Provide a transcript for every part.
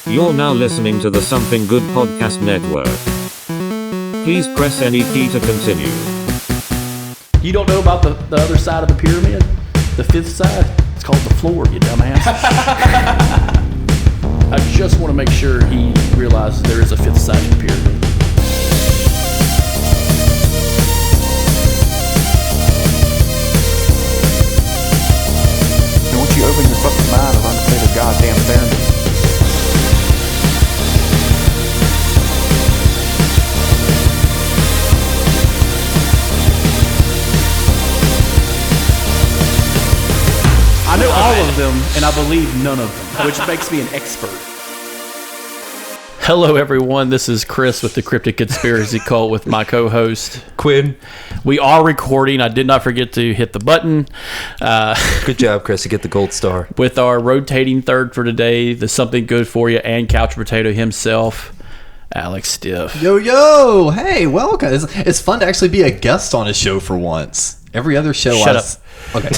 You're now listening to the Something Good Podcast Network. Please press any key to continue. You don't know about the other side of the pyramid? The fifth side? It's called the floor, you dumbass. I just want to make sure he realizes there is a fifth side to the pyramid. And once you open your fucking mind of undefeated goddamn fairness. I know all of them, and I believe none of them, which makes me an expert. Hello, everyone. This is Chris with the Cryptid Conspiracy Cult with my co-host, Quinn. We are recording. I did not forget to hit the button. Good job, Chris. You get the gold star. With our rotating third for today, the Something Good For You and Couch Potato himself, Alex Stiff. Yo, hey, welcome. It's fun to actually be a guest on a show for once. Every other show Shut up. Okay.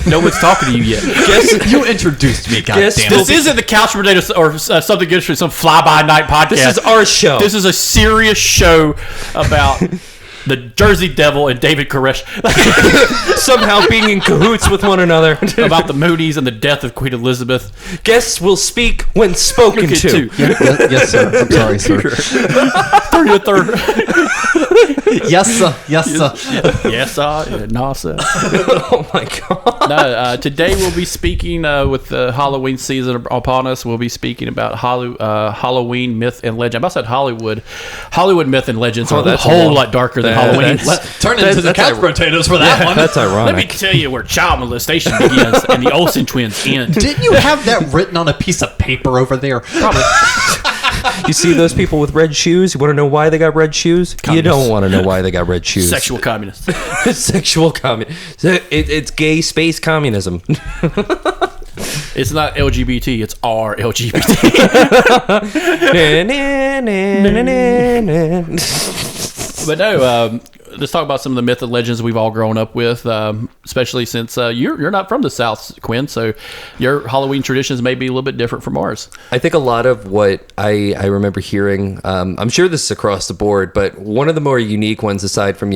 No one's talking to you yet. You introduced me, goddammit. This isn't the Couch Potato or Something Good For some fly-by-night podcast. This is our show. This is a serious show about the Jersey Devil and David Koresh. Somehow being in cahoots with one another. About the Moody's and the death of Queen Elizabeth. Guests will speak when spoken to. Yes, sir. I'm sorry, sir. Yes, sir. Yes, sir. Yes, sir. No, sir. Oh, my God. No, today we'll be speaking with the Halloween season upon us. We'll be speaking about Halloween myth and legend. I said Hollywood myth and legends are a whole lot darker than Halloween. Turn into the couch potatoes for that one. That's ironic. Let me tell you where child molestation begins and the Olsen twins end. Didn't you have that written on a piece of paper over there? Probably. You see those people with red shoes? You want to know why they got red shoes? Communists. You don't want to know why they got red shoes. Sexual communists. Sexual communism. It's gay space communism. It's not LGBT, it's our LGBT. But no, let's talk about some of the myth and legends we've all grown up with, especially since you're not from the South, Quinn, so your Halloween traditions may be a little bit different from ours. I think a lot of what I remember hearing, I'm sure this is across the board, but one of the more unique ones, aside from,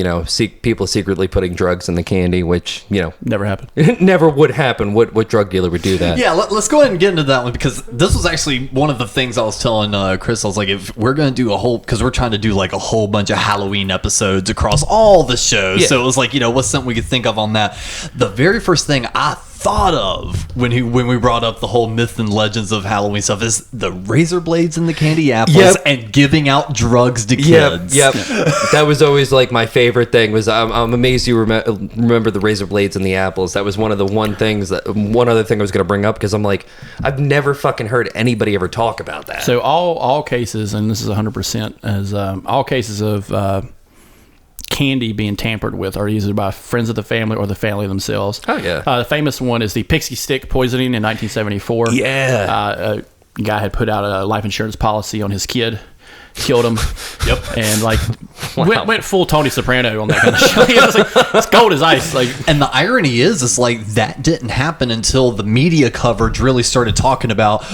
people secretly putting drugs in the candy, which, Never happened. it never would happen. What drug dealer would do that? Yeah, let's go ahead and get into that one, because this was actually one of the things I was telling Chris. I was like, if we're going to do because we're trying to do like a whole bunch of Halloween episodes across all the shows. Yeah. So it was like, what's something we could think of on that? The very first thing I thought of when we brought up the whole myth and legends of Halloween stuff is the razor blades and the candy apples and giving out drugs to kids. Yep. That was always like my favorite thing. Was I'm amazed you remember the razor blades and the apples. That was one other thing I was going to bring up, because I'm like, I've never fucking heard anybody ever talk about that. So all cases, and this is 100%, as all cases of candy being tampered with are either by friends of the family or the family themselves. Oh, yeah. The famous one is the pixie stick poisoning in 1974. Yeah. A guy had put out a life insurance policy on his kid, killed him. Yep. And went full Tony Soprano on that kind of show. It was like, it's cold as ice. And the irony is like that didn't happen until the media coverage really started talking about,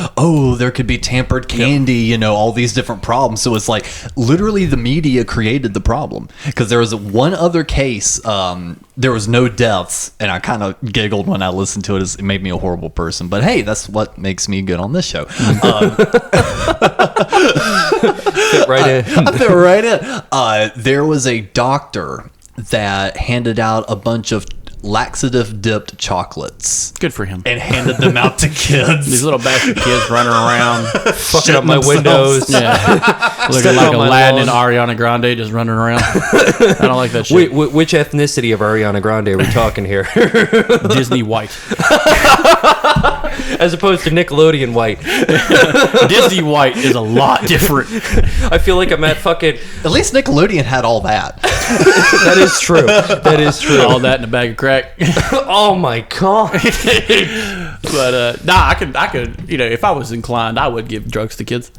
there could be tampered candy, all these different problems. So it's like literally the media created the problem, because there was one other case. There was no deaths, and I kind of giggled when I listened to it. It made me a horrible person, but hey, that's what makes me good on this show. Fit right in. I fit right in. There was a doctor that handed out a bunch of laxative dipped chocolates. Good for him. And handed them out to kids. These little bastard kids running around, fucking up my windows. Yeah. Looking like Aladdin and Ariana Grande just running around. I don't like that shit. Which ethnicity of Ariana Grande are we talking here? Disney white. As opposed to Nickelodeon white. Disney white is a lot different. I feel like I'm at fucking... At least Nickelodeon had all that. That is true. That is true. All that in a bag of crack. Oh my God. But I could, if I was inclined, I would give drugs to kids.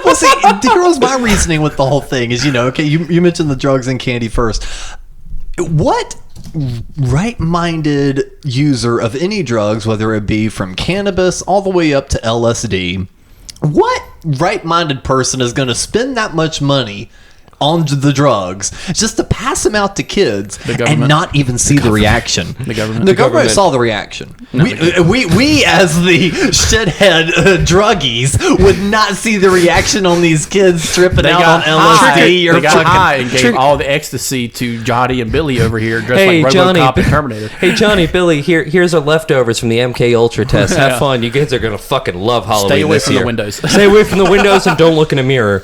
Well, see, here was my reasoning with the whole thing is, okay, you mentioned the drugs and candy first. What right-minded user of any drugs, whether it be from cannabis all the way up to LSD, what right-minded person is going to spend that much money on the drugs just to pass them out to kids and not even see the reaction? The government. The government saw the reaction. We as the shithead druggies would not see the reaction on these kids tripping out on LSD or they got high and gave all the ecstasy to Johnny and Billy over here dressed like RoboCop and Terminator. Hey Johnny, Billy, here's our leftovers from the MK Ultra test. Have fun. You kids are gonna fucking love Halloween. Stay away this from year. the windows. Stay away from the windows and don't look in a mirror.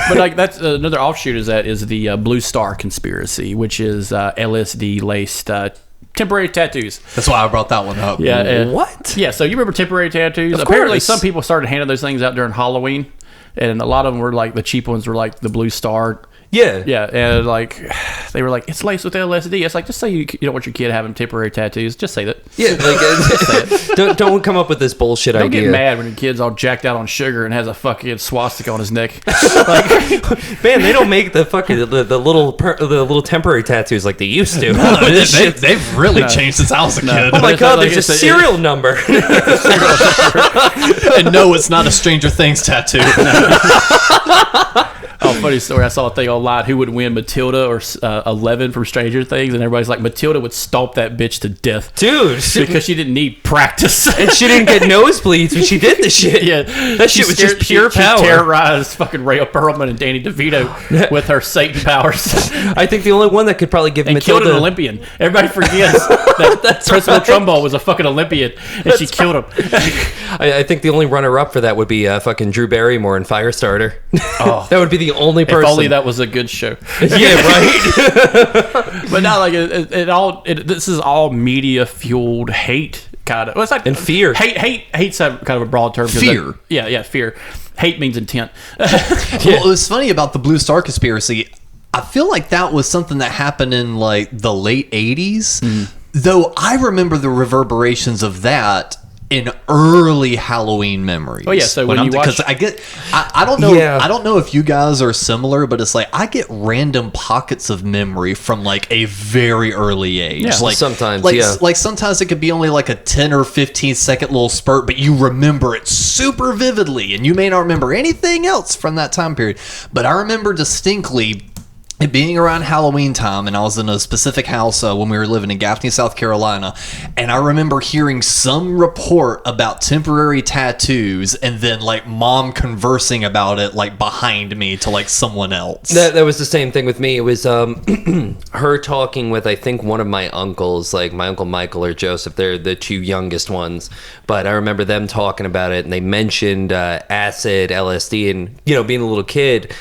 But like that's another offshoot is the Blue Star conspiracy, which is LSD laced temporary tattoos. That's why I brought that one up. Yeah. What? Yeah. So you remember temporary tattoos? Of Apparently, course. some people started handing those things out during Halloween, and a lot of them were like the cheap ones were like the Blue Star. Yeah. Yeah, and like they were like, it's laced with LSD. It's like, just say you don't want your kid having temporary tattoos. Just say that. Yeah, like don't come up with this bullshit Don't idea. get mad when your kid's all jacked out on sugar and has a fucking swastika on his neck. Man, they don't make the fucking the little temporary tattoos like they used to. They've really changed since I was a kid. Oh my It's god, like there's a it's serial number. And no, it's not a Stranger Things tattoo. Oh, funny story. I saw a thing online. Who would win, Matilda or 11 from Stranger Things? And everybody's like, Matilda would stomp that bitch to death. Dude. Because she didn't need practice. And she didn't get nosebleeds when she did the shit. Yeah. That shit was just pure power. She terrorized fucking Rhea Perlman and Danny DeVito with her Satan powers. I think the only one that could probably give And Matilda... killed an Olympian. Everybody forgets that Principal Trumbull was a fucking Olympian, and she killed him. I think the only runner-up for that would be fucking Drew Barrymore in Firestarter. Oh. That would be the only person. If only that was a good show. Yeah, right? But not like this is all media fueled hate, kind of. Well, it's like And fear. Hate's kind of a broad term. Fear. Fear. Hate means intent. Well, it was funny about the Blue Star conspiracy. I feel like that was something that happened in like the late 80s. Though I remember the reverberations of that in early Halloween memories. Oh yeah, so when you watch, because I don't know, Yeah. I don't know if you guys are similar, but it's like I get random pockets of memory from like a very early age. Yeah. Like Sometimes, like, yeah. like sometimes it could be only like a 10 or 15 second little spurt, but you remember it super vividly, and you may not remember anything else from that time period. But I remember distinctly it being around Halloween time, and I was in a specific house when we were living in Gaffney, South Carolina, and I remember hearing some report about temporary tattoos, and then like mom conversing about it like behind me to like someone else. That was the same thing with me. It was her talking with, I think, one of my uncles, like my Uncle Michael or Joseph. They're the two youngest ones. But I remember them talking about it, and they mentioned acid, LSD, and, you know, being a little kid,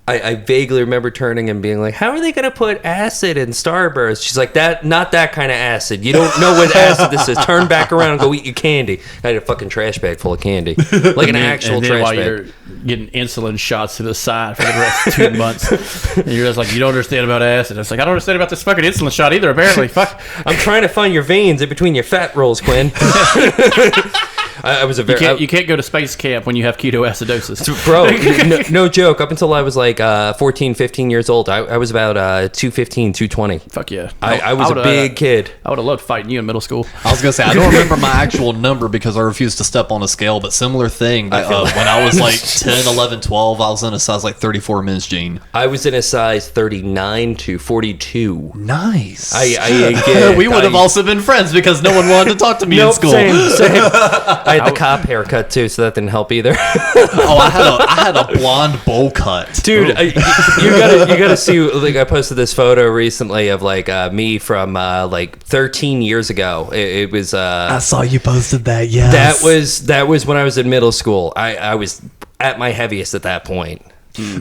I vaguely remember turning and being like, how are they going to put acid in Starburst? She's like, not that kind of acid. You don't know what acid this is. Turn back around and go eat your candy. I had a fucking trash bag full of candy. Like an actual and then trash while bag. you're getting insulin shots to the side for the rest of 2 months, and you're just like, you don't understand about acid. It's like, I don't understand about this fucking insulin shot either, apparently. Fuck. I'm trying to find your veins in between your fat rolls, Quinn. I was a very... You can't go to space camp when you have ketoacidosis. Bro, no joke. Up until I was like 14, 15 years old, I was about 215, 220. Fuck yeah. I was a big kid. I would have loved fighting you in middle school. I was gonna say I don't remember my actual number because I refused to step on a scale, but similar thing. When I was like 10, 11, 12, I was in a size like 34 men's jean. I was in a size 39 to 42. Nice. We We would have also been friends because no one wanted to talk to me in school. Same. I had the cop haircut too, so that didn't help either. Oh, I had a blonde bowl cut, Dude, you gotta see. Like, I posted this photo recently of like me from like 13 years ago. It was. I saw you posted that. Yes, that was when I was in middle school. I was at my heaviest at that point.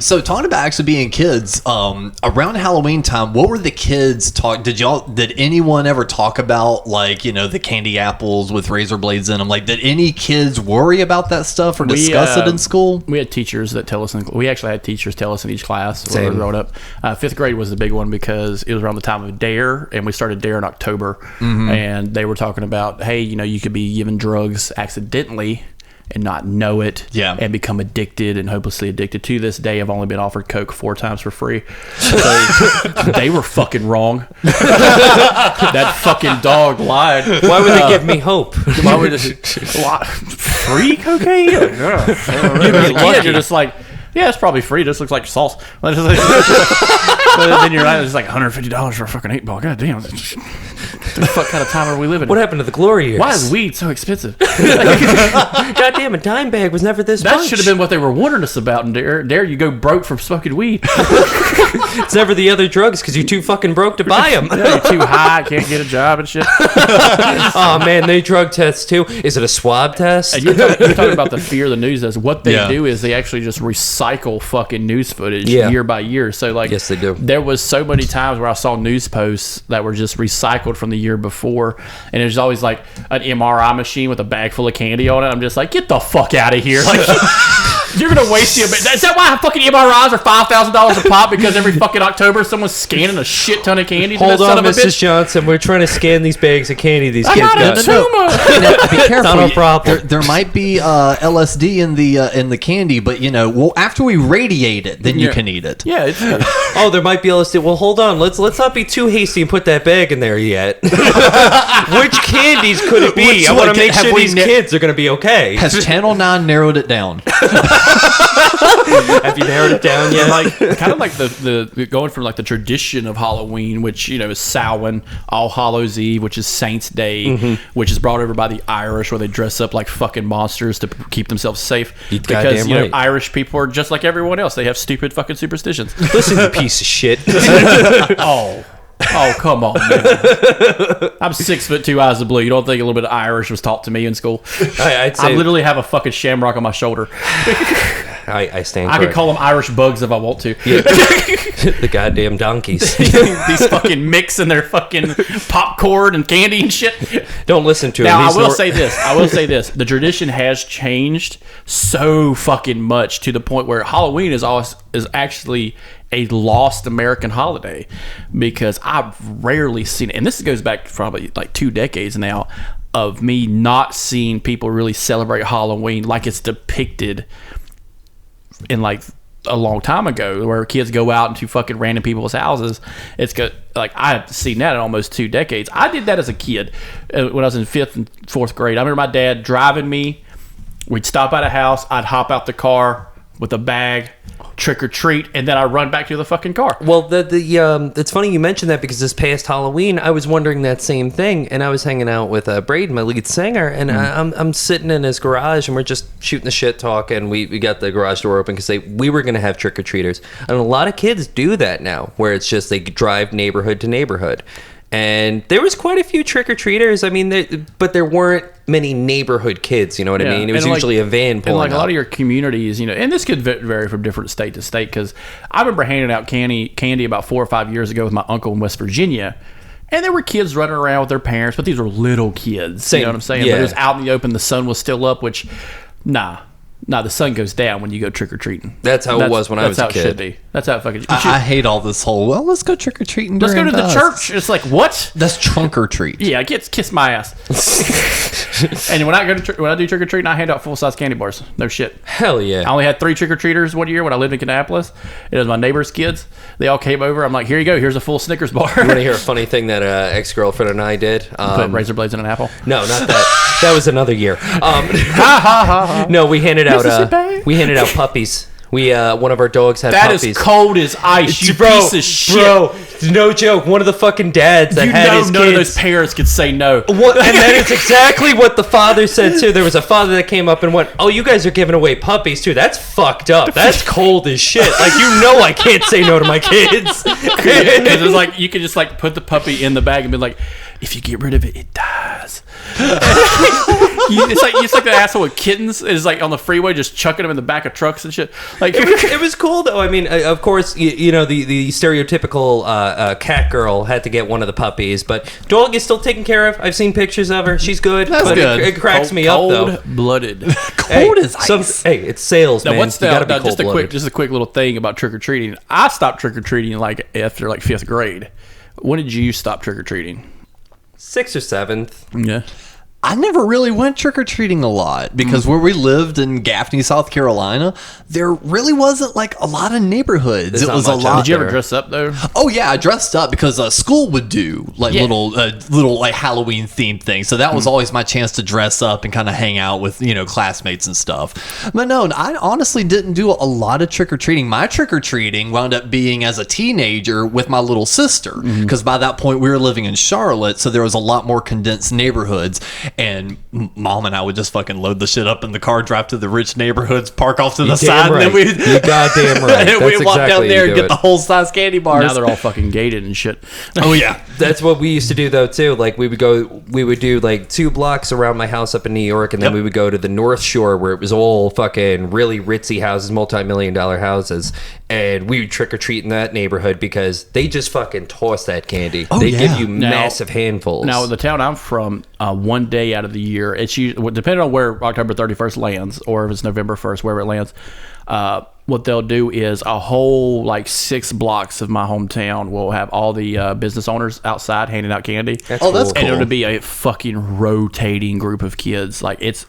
So talking about actually being kids, around Halloween time, what were the kids talk? Did anyone ever talk about, like, you know, the candy apples with razor blades in them? Like, did any kids worry about that stuff or discuss it in school? We had teachers that tell us. We actually had teachers tell us in each class when we Same. were growing up. 5th grade was the big one because it was around the time of DARE, and we started DARE in October. And they were talking about, hey, you know, you could be given drugs accidentally and not know it, Yeah. and become addicted and hopelessly addicted. To this day, I've only been offered Coke 4 times for free. So they were fucking wrong. That fucking dog lied. Why would they give me hope? Why would free cocaine? You're just like, yeah, it's probably free. It just looks like sauce. But then you're right, it's like $150 for a fucking 8-ball. God damn. What the fuck kind of time are we living in? What happened to the glory years? Why is weed so expensive? Goddamn, a dime bag was never this That much. should have been what they were warning us about in Dare. Dare you go broke from smoking weed. It's never the other drugs because you're too fucking broke to buy them. Yeah, you're too high, can't get a job and shit. Oh man, they drug tests too. Is it a swab test? And you're talking about the fear of the news. Is what they Yeah. do is they actually just recycle fucking news footage Yeah. year by year. So like, Yes, they do. There was so many times where I saw news posts that were just recycled from the year before, and there's always like an MRI machine with a bag full of candy on it. I'm just like, get the fuck out of here! Like, you're gonna waste your. Is that why fucking MRIs are $5,000 a pop? Because every fucking October someone's scanning a shit ton of candy. Hold Son on, of a Mrs. bitch. Johnson. We're trying to scan these bags of candy these I kids got got. a tumor. Now, be careful. Not a problem. There might be LSD in the candy, but well, after we radiate it, then you Yeah. can eat it. Yeah, it's, Oh, there might be LSD. Well, hold on. Let's not be too hasty and put that bag in there yet. Which candies could it be? Which I want one? to make Have sure we these ne- kids are going to be okay. Has Channel 9 narrowed it down? Have you narrowed it down yet? like kind of like the going from like the tradition of Halloween, which is Samhain, All Hallows Eve, which is Saints Day, which is brought over by the Irish, where they dress up like fucking monsters to keep themselves safe. You're Because goddamn right. Irish people are just like everyone else; they have stupid fucking superstitions. Listen, you piece of shit. Oh, come on, man. I'm 6'2", eyes of blue. You don't think a little bit of Irish was taught to me in school? I'd say I literally have a fucking shamrock on my shoulder. I stand I could corrected. call them Irish bugs if I want to. The goddamn donkeys. These fucking mixing their fucking popcorn and candy and shit. Don't listen to Now, him. I will say this. The tradition has changed so fucking much to the point where Halloween is actually a lost American holiday, because I've rarely seen it. And this goes back probably like 2 decades now of me not seeing people really celebrate Halloween like it's depicted in like a long time ago, where kids go out into fucking random people's houses. It's good. Like, I've seen that in almost 2 decades. I did that as a kid when I was in 5th and 4th grade. I remember my dad driving me. We'd stop at a house. I'd hop out the car with a bag, trick or treat, and then I run back to the fucking car. Well, it's funny you mentioned that, because this past Halloween I was wondering that same thing, and I was hanging out with Braden, my lead singer, and I'm sitting in his garage, and we're just shooting the shit talking. We got the garage door open because we were gonna have trick or treaters, and a lot of kids do that now, where it's just they drive neighborhood to neighborhood. And there was quite a few trick-or-treaters. I mean, but there weren't many neighborhood kids, you know what I mean? It was And usually a van pulling And like up. a lot of your communities, and this could vary from different state to state, because I remember handing out candy about 4 or 5 years ago with my uncle in West Virginia, and there were kids running around with their parents, but these were little kids. Same. You know what I'm saying? Yeah. But it was out in the open, the sun was still up, which, the sun goes down when you go trick-or-treating. That's how it was when I was a That's how it should kid. be. That's how it fucking I hate all this whole, well, let's go trick-or-treating Let's go to during the dusk. church. It's like, what? That's trunk or treat. Yeah, kiss my ass. And when I do trick or treating, I hand out full size candy bars. No shit. Hell I yeah. only had 3 trick or treaters one year when I lived in Kannapolis. It was my neighbor's kids. They all came over. I'm like, here you go. Here's a full Snickers bar. You want to hear a funny thing that ex-girlfriend and I did? Put razor blades in an apple. No, not that. That was another year. No, we handed out puppies. One of our dogs had That puppies. is cold as ice, you bro, piece of shit. Bro, no joke. One of the fucking dads that You had know his none of those kids. parents could say no. What, and that is exactly what the father said too. There was a father that came up and went, "Oh, you guys are giving away puppies too. That's fucked up. That's cold as shit. Like, I can't say no to my kids." Because it's like, you could just like put the puppy in the bag and be like, if you get rid of it, it dies. It's like the asshole with kittens is like on the freeway just chucking them in the back of trucks and shit. Like, It was cool though. I mean, of course, the stereotypical cat girl had to get one of the puppies, but dog is still taken care of. I've seen pictures of her. She's good. That's but good. It cracks me up though. Cold-blooded. Cold as ice. Hey, it's sales, Now, man. what's You gotta be just cold-blooded. a quick little thing about trick or treating. I stopped trick or treating like after like 5th grade. When did you stop trick or treating? 6th or 7th. Yeah. I never really went trick-or-treating a lot because where we lived in Gaffney, South Carolina, there really wasn't like a lot of neighborhoods. There's It not was a much lot. Did you ever dress up though? Oh yeah, I dressed up because school would do like Yeah. little like Halloween themed things. So that was always my chance to dress up and kind of hang out with classmates and stuff. But no, I honestly didn't do a lot of trick or treating. My trick or treating wound up being as a teenager with my little sister because by that point we were living in Charlotte, so there was a lot more condensed neighborhoods. And mom and I would just fucking load the shit up in the car, drive to the rich neighborhoods, park off to the side, Right. and then You goddamn right. and we'd That's walk exactly down there how and you get do the it. whole size candy bars. Now they're all fucking gated and shit. Oh yeah. That's what we used to do though too. Like we would do like 2 blocks around my house up in New York, and then Yep. we would go to the North Shore where it was all fucking really ritzy houses, multi-million-dollar houses, and we would trick or treat in that neighborhood because they just fucking toss that candy. Oh, they yeah. give you massive handfuls. Now, the town I'm from, one day out of the year, it's usually, depending on where October 31st lands or if it's November 1st, wherever it lands, what they'll do is a whole like 6 blocks of my hometown will have all the business owners outside handing out candy. Oh, that's cool. cool. And it'll be a fucking rotating group of kids. Like it's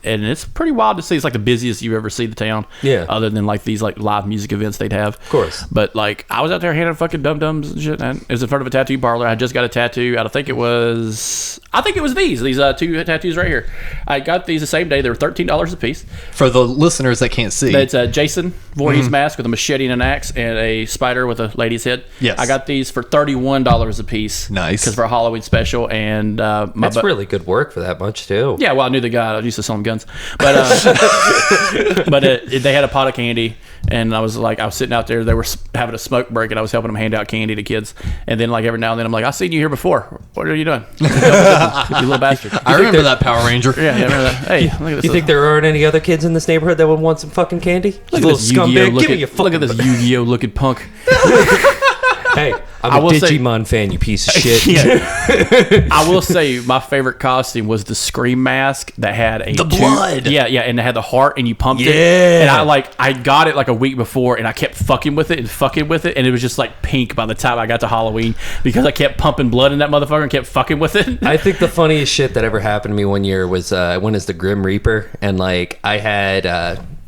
pretty wild to see. It's like the busiest you ever see the town. Yeah. Other than like these like live music events they'd have. Of course. But like I was out there handing fucking dum-dums and shit. And it was in front of a tattoo parlor. I just got a tattoo. I think it was these 2 tattoos right here. I got these the same day. They were $13 a piece. For the listeners that can't see, It's a Jason Voorhees mask with a machete and an axe and a spider with a lady's head. Yes. I got these for $31 a piece. Nice. Because for a Halloween special. And That's really good work for that much too. yeah, well, I knew the guy. I used to sell him guns, but they had a pot of candy, and I was sitting out there. They were having a smoke break, and I was helping them hand out candy to kids. And then, like every now and then, I'm like, "I've seen you here before. What are you doing, you little bastard?" I remember that Power Ranger. Yeah, I remember that. Hey, look at this. You think there aren't any other kids in this neighborhood that would want some fucking candy? Look at Little this Yu-Gi-Oh! scumbag. Give me Looking, your fucking look at this Yu-Gi-Oh! Looking punk. Hey, I'm I a will say- Digimon fan, you piece of shit. I will say my favorite costume was the Scream mask that had The blood. Yeah, and it had the heart, and you pumped it. Yeah. And I got it like a week before, and I kept fucking with it, and it was just like pink by the time I got to Halloween because I kept pumping blood in that motherfucker and kept fucking with it. I think the funniest shit that ever happened to me one year was I went as the Grim Reaper, and like I had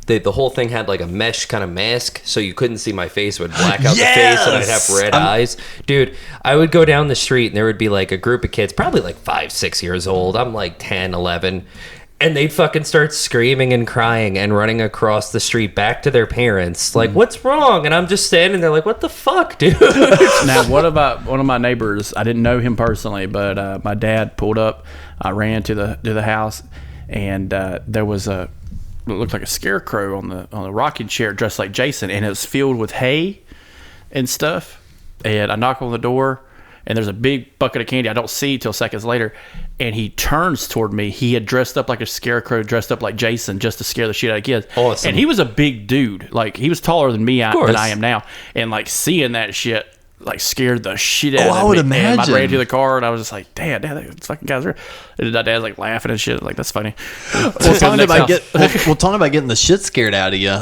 the whole thing had like a mesh kind of mask, so you couldn't see my face. It would black out the face, and I'd have red eyes. Dude, I would go down the street, and there would be like a group of kids, probably like 5-6 years old. I'm like 10, 11. And they'd fucking start screaming and crying and running across the street back to their parents. Like, what's wrong? And I'm just standing there like, what the fuck, dude? Now, what about one of my neighbors? I didn't know him personally, but my dad pulled up. I ran to the house, and there was it looked like a scarecrow on the rocking chair dressed like Jason, and it was filled with hay and stuff. And I knock on the door, and there's a big bucket of candy I don't see till seconds later, and he turns toward me. He had dressed up like a scarecrow, dressed up like Jason, just to scare the shit out of kids. Awesome. And he was a big dude. Like, he was taller than me course. than I am now. And like seeing that shit like scared the shit out of me. I would And I imagine. ran to the car, and I was just like, Dad, this fucking guy's real. And my dad's like laughing and shit. Like, that's funny. Well, talking about talking about getting the shit scared out of you.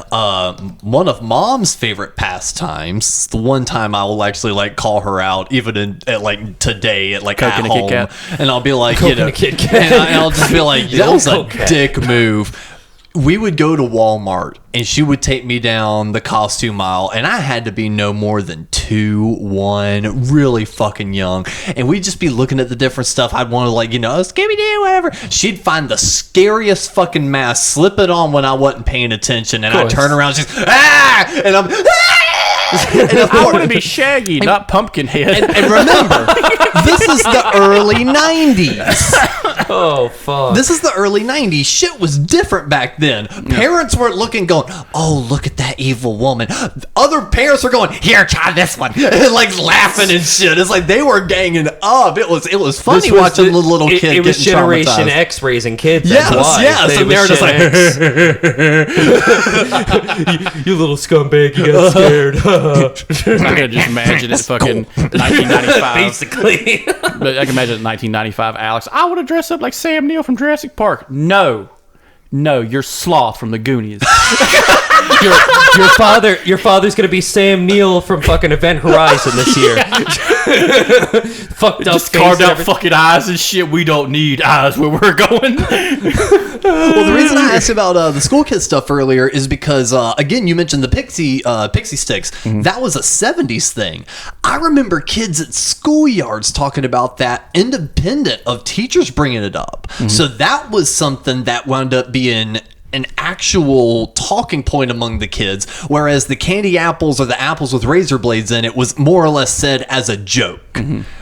One of Mom's favorite pastimes. The one time I will actually like call her out, even at like today at like Coke at and a home, Kit Kat. and I'll be like, Coke and a Kit Kat. and I'll just be like, that was a Coke Kat. dick move. We would go to Walmart, and she would take me down the costume aisle, and I had to be no more than 2, 1, really fucking young. And we'd just be looking at the different stuff. I'd want to like, Scooby-Doo, whatever. She'd find the scariest fucking mask, slip it on when I wasn't paying attention, and I'd course. turn around, she's, ah! And I'm, ah! And of I course, want to be Shaggy, not Pumpkinhead. and remember, this is the early 90s. Oh, fuck. This is the early 90s. Shit was different back then. Parents weren't looking going, oh, look at that evil woman. Other parents were going, here, try this one. Like laughing and shit. It's like they were ganging up. It was funny This was watching the little kid It was getting Generation traumatized. X raising kids. Yes, that's why. yes. It And was they're just Gen like, X. you little scumbag, you got scared. I can just imagine it fucking 1995. Basically. But I can imagine 1995 Alex. I want to dress up like Sam Neill from Jurassic Park. No. No, you're Sloth from the Goonies. Your father's gonna be Sam Neill from fucking Event Horizon this year. Fucked up, Just carved out fucking eyes and shit. We don't need eyes where we're going. Well, the reason I asked about the school kid stuff earlier is because, again, you mentioned the pixie sticks. That was a 70s thing. I remember kids at schoolyards talking about that independent of teachers bringing it up. So that was something that wound up being an actual talking point among the kids, whereas the candy apples or the apples with razor blades in it was more or less said as a joke.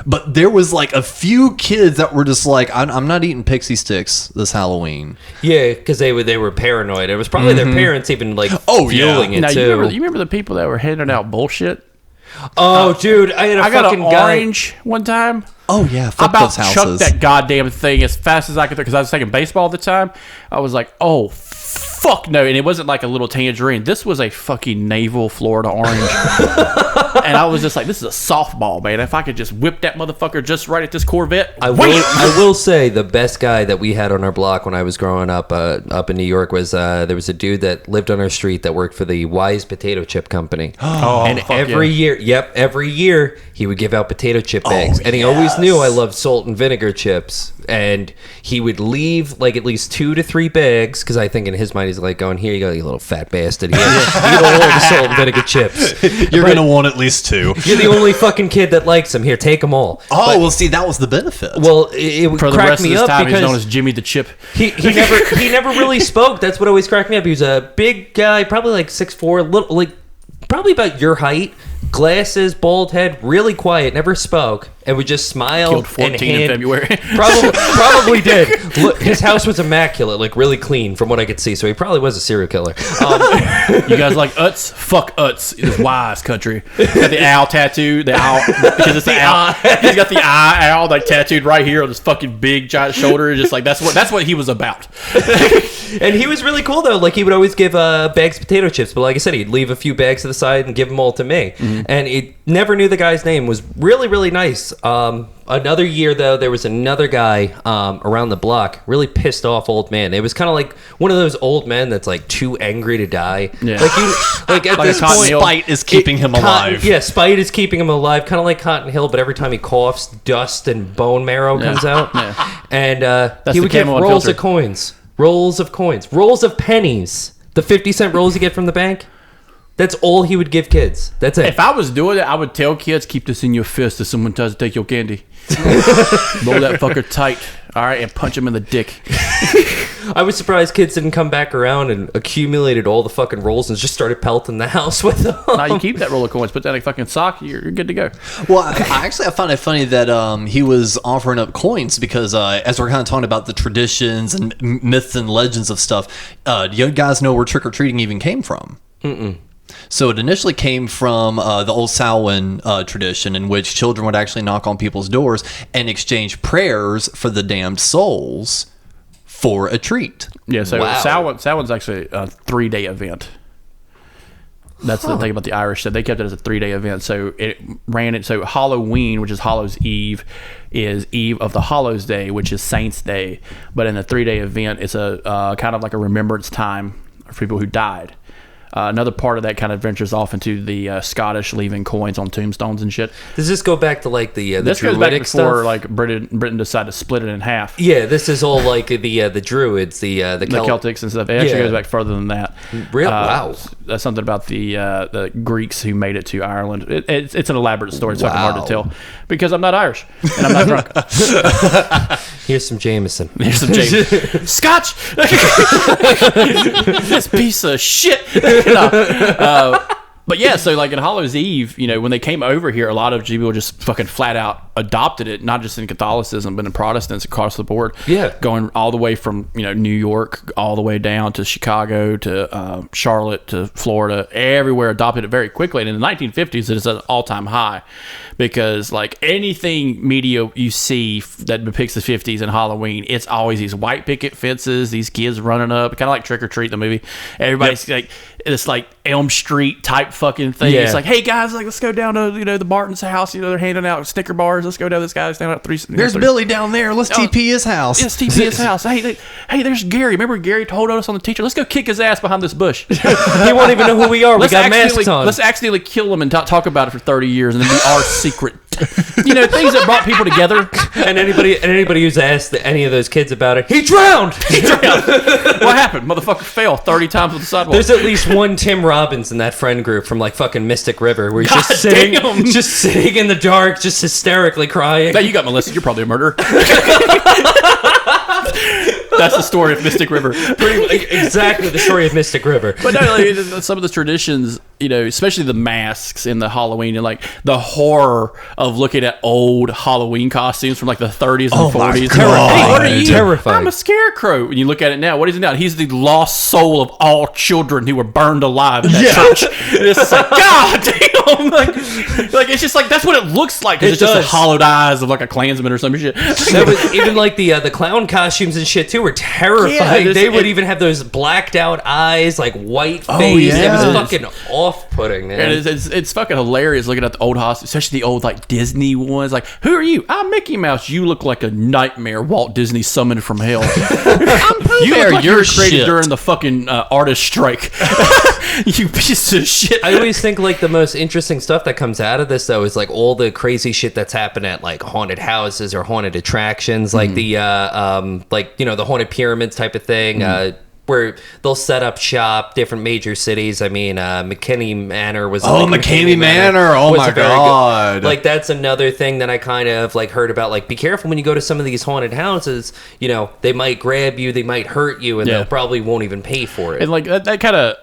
But there was like a few kids that were just like, I'm not eating pixie sticks this Halloween. Yeah, because they were paranoid. It was probably their parents even like fueling it now, too. you remember the people that were handing out bullshit? Oh, dude, I got an orange one time. Oh yeah, I fuck about those houses. chucked that goddamn thing as fast as I could because I was taking baseball at the time. I was like, oh fuck no, and it wasn't like a little tangerine. This was a fucking navel Florida orange. And I was just like, this is a softball, man. If I could just whip that motherfucker just right at this Corvette. I will say the best guy that we had on our block when I was growing up in New York was there was a dude that lived on our street that worked for the Wise Potato Chip Company. And every year he would give out potato chip bags. And he always knew I loved salt and vinegar chips. And he would leave like at least 2 to 3 bags because I think in his mind he's like going, here you go, you little fat bastard. Here, you get all the salt and vinegar chips. You're going to want at least 2. You're the only fucking kid that likes them. Here, take them all. Oh, well, see, that was the benefit. Well, it would For the crack rest of me his up time, he's because known as Jimmy the Chip. he never really spoke. That's what always cracked me up. He was a big guy, probably like 6'4", little, like probably about your height, glasses, bald head, really quiet, never spoke, and would just smile. Killed 14 in February. Probably did. Look, his house was immaculate, like really clean from what I could see. So he probably was a serial killer. You guys like Utz? Fuck Utz. It's Wise country. Got the owl tattoo. The owl because it's the owl. He's got the eye owl like tattooed right here on his fucking big giant shoulder. Just like that's what he was about. And he was really cool though. Like he would always give bags of potato chips, but like I said, he'd leave a few bags to the side and give them all to me. And he never knew the guy's name. Was really really nice. Another year though, there was another guy around the block, really pissed off old man. It was kind of like one of those old men that's like too angry to die. Yeah. Like at Like this a Cotton point, Hill. Spite is keeping him alive. Yeah, spite is keeping him alive, kind of like Cotton Hill. But every time he coughs, dust and bone marrow comes out. Yeah. And That's he the would give camo rolls unfiltered. of coins, rolls of pennies. The 50-cent rolls you get from the bank. That's all he would give kids. That's it. If I was doing it, I would tell kids, keep this in your fist if someone tries to take your candy. Roll that fucker tight, all right, and punch him in the dick. I was surprised kids didn't come back around and accumulated all the fucking rolls and just started pelting the house with them. Now you keep that roll of coins, put that in a fucking sock, you're good to go. Well, I found it funny that he was offering up coins because as we're kind of talking about the traditions and myths and legends of stuff, you guys know where trick-or-treating even came from. So it initially came from the old Samhain tradition in which children would actually knock on people's doors and exchange prayers for the damned souls for a treat. Yeah, so Wow. Samhain's actually a 3-day event. That's the thing about the Irish. So they kept it as a 3-day event. So it ran it. So Halloween, which is Hallows Eve, is Eve of the Hallows Day, which is Saints Day. But in the 3-day event, it's a kind of like a remembrance time for people who died. Another part of that kind of ventures off into the Scottish leaving coins on tombstones and shit. Does this go back to like the This goes back Druidic before stuff? like Britain decided to split it in half. Yeah, this is all like the Druids, the Celtics and stuff. It actually Yeah. goes back further than that. Wow. That's something about the Greeks who made it to Ireland. It's an elaborate story. It's fucking hard to tell because I'm not Irish and I'm not drunk. Here's some Jameson. Here's some James. Scotch. This piece of shit. But yeah, so like in Hallows Eve, you know, when they came over here, a lot of people just fucking flat out adopted it, not just in Catholicism, but in Protestants across the board. Yeah. Going all the way from, you know, New York all the way down to Chicago to Charlotte to Florida, everywhere adopted it very quickly. And in the 1950s, it is an all-time high because like anything media you see that depicts the 50s and Halloween, it's always these white picket fences, these kids running up, kind of like Trick or Treat, the movie. Everybody's like, it's like Elm Street type type fucking thing. Yeah. It's like, hey guys, like let's go down to the Barton's house. They're handing out Snicker bars. Let's go down to this guy's down at three. There's Billy down there. Let's TP his house. Yes, TP his house. Hey, there's Gary. Remember Gary told us on the teacher? Let's go kick his ass behind this bush. He won't even know who we are. We got masks on. Let's accidentally kill him and talk about it for 30 years, and then be our secret. Things that brought people together. And anybody who's asked any of those kids about it, he drowned. What happened? Motherfucker fell 30 times on the sidewalk. There's at least one Tim Robbins in that friend group from like fucking Mystic River, where he's just sitting in the dark, just hysterically crying. Now you got molested. You're probably a murderer. That's the story of Mystic River. Exactly the story of Mystic River. But no, some of the traditions, especially the masks in the Halloween and like the horror of looking at old Halloween costumes from like the 30s and 40s. Hey, what are you? Terrifying. I'm a scarecrow. When you look at it now, what is he now? He's the lost soul of all children who were burned alive in that church. And it's just like, God damn! Like it's just like that's what it looks like. It's just the hollowed eyes of like a Klansman or some shit. That was even like the clown costumes and shit too were terrifying. Yeah, they would even have those blacked out eyes, like white face. yeah. It was fucking off-putting, man. And it's fucking hilarious looking at the old hosts, especially the old like Disney ones. Like, who are you? I'm Mickey Mouse. You look like a nightmare Walt Disney summoned from hell. I'm Pooh You Bear. are Like your you were created shit. during the fucking artist strike. You piece of shit. I always think like the most interesting stuff that comes out of this though is like all the crazy shit that's happened at like haunted houses or haunted attractions, like the the haunted pyramids type of thing. Where they'll set up shop, different major cities. I mean, McKinney Manor was. McKinney Manor. Oh was my a very God. Like that's another thing that I kind of like heard about. Like, be careful when you go to some of these haunted houses. They might grab you, they might hurt you, and they'll probably won't even pay for it. And like that kind of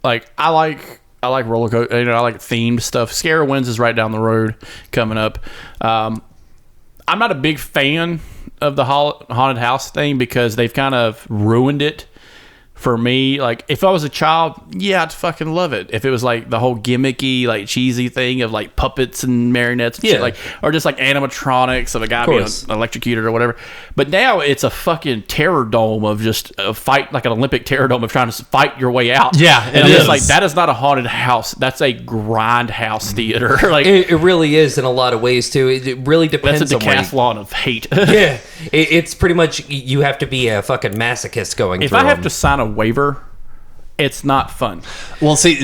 like I like roller coaster. I like themed stuff. Scarowinds is right down the road coming up. I'm not a big fan of the haunted house thing because they've kind of ruined it for me. Like if I was a child, yeah, I'd fucking love it. If it was like the whole gimmicky, like cheesy thing of like puppets and marionettes and shit, like, or just like animatronics of a guy being electrocuted or whatever. But now it's a fucking terror dome of just a fight, like an Olympic terror dome of trying to fight your way out. Yeah, and I'm just like, that is not a haunted house. That's a grindhouse theater. Like it really is in a lot of ways too. It really depends. that's a decathlon of hate. Yeah, it's pretty much you have to be a fucking masochist going. If through I have them. to sign a waiver, it's not fun. Well, see,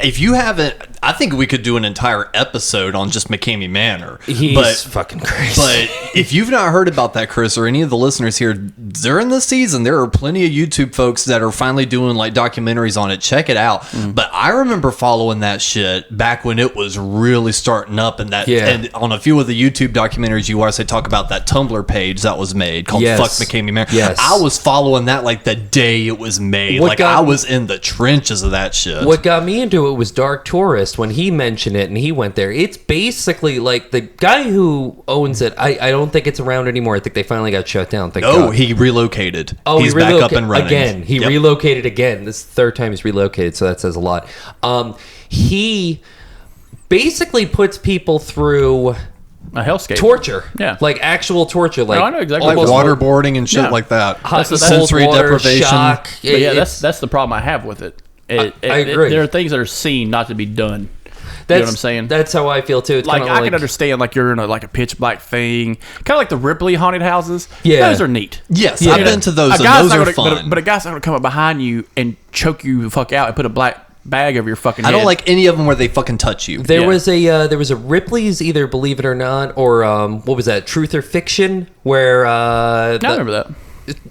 if you haven't, I think we could do an entire episode on just McKamey Manor. He's fucking crazy. But if you've not heard about that, Chris, or any of the listeners here, during the season, there are plenty of YouTube folks that are finally doing like documentaries on it. Check it out. But I remember following that shit back when it was really starting up, and and on a few of the YouTube documentaries you watch, they talk about that Tumblr page that was made called Fuck McKamey Manor. Yes. I was following that like the day it was made. I was in the trenches of that shit. What got me into it was Dark Tourist when he mentioned it and he went there. It's basically like the guy who owns it. I don't think it's around anymore. I think they finally got shut down. Thank God. He relocated. He's back up and running again. He relocated again. This is the third time he's relocated, so that says a lot. He basically puts people through A hellscape. torture. Yeah. Like actual torture. Like I know exactly like what waterboarding and shit like that. hot Sensory cold water, deprivation. shock. But yeah, that's the problem I have with it. I agree. There are things that are seen not to be done. You know what I'm saying? That's how I feel too. It's like kinda I can understand like you're in a pitch black thing, kind of like the Ripley haunted houses. Yeah. Those are neat. Yes, I've been to those, and those are fun. But a guy's not gonna come up behind you and choke you the fuck out and put a black bag over your fucking head. I don't like any of them where they fucking touch you. There was a Ripley's, either Believe It or Not, or what was that, Truth or Fiction, where I remember that.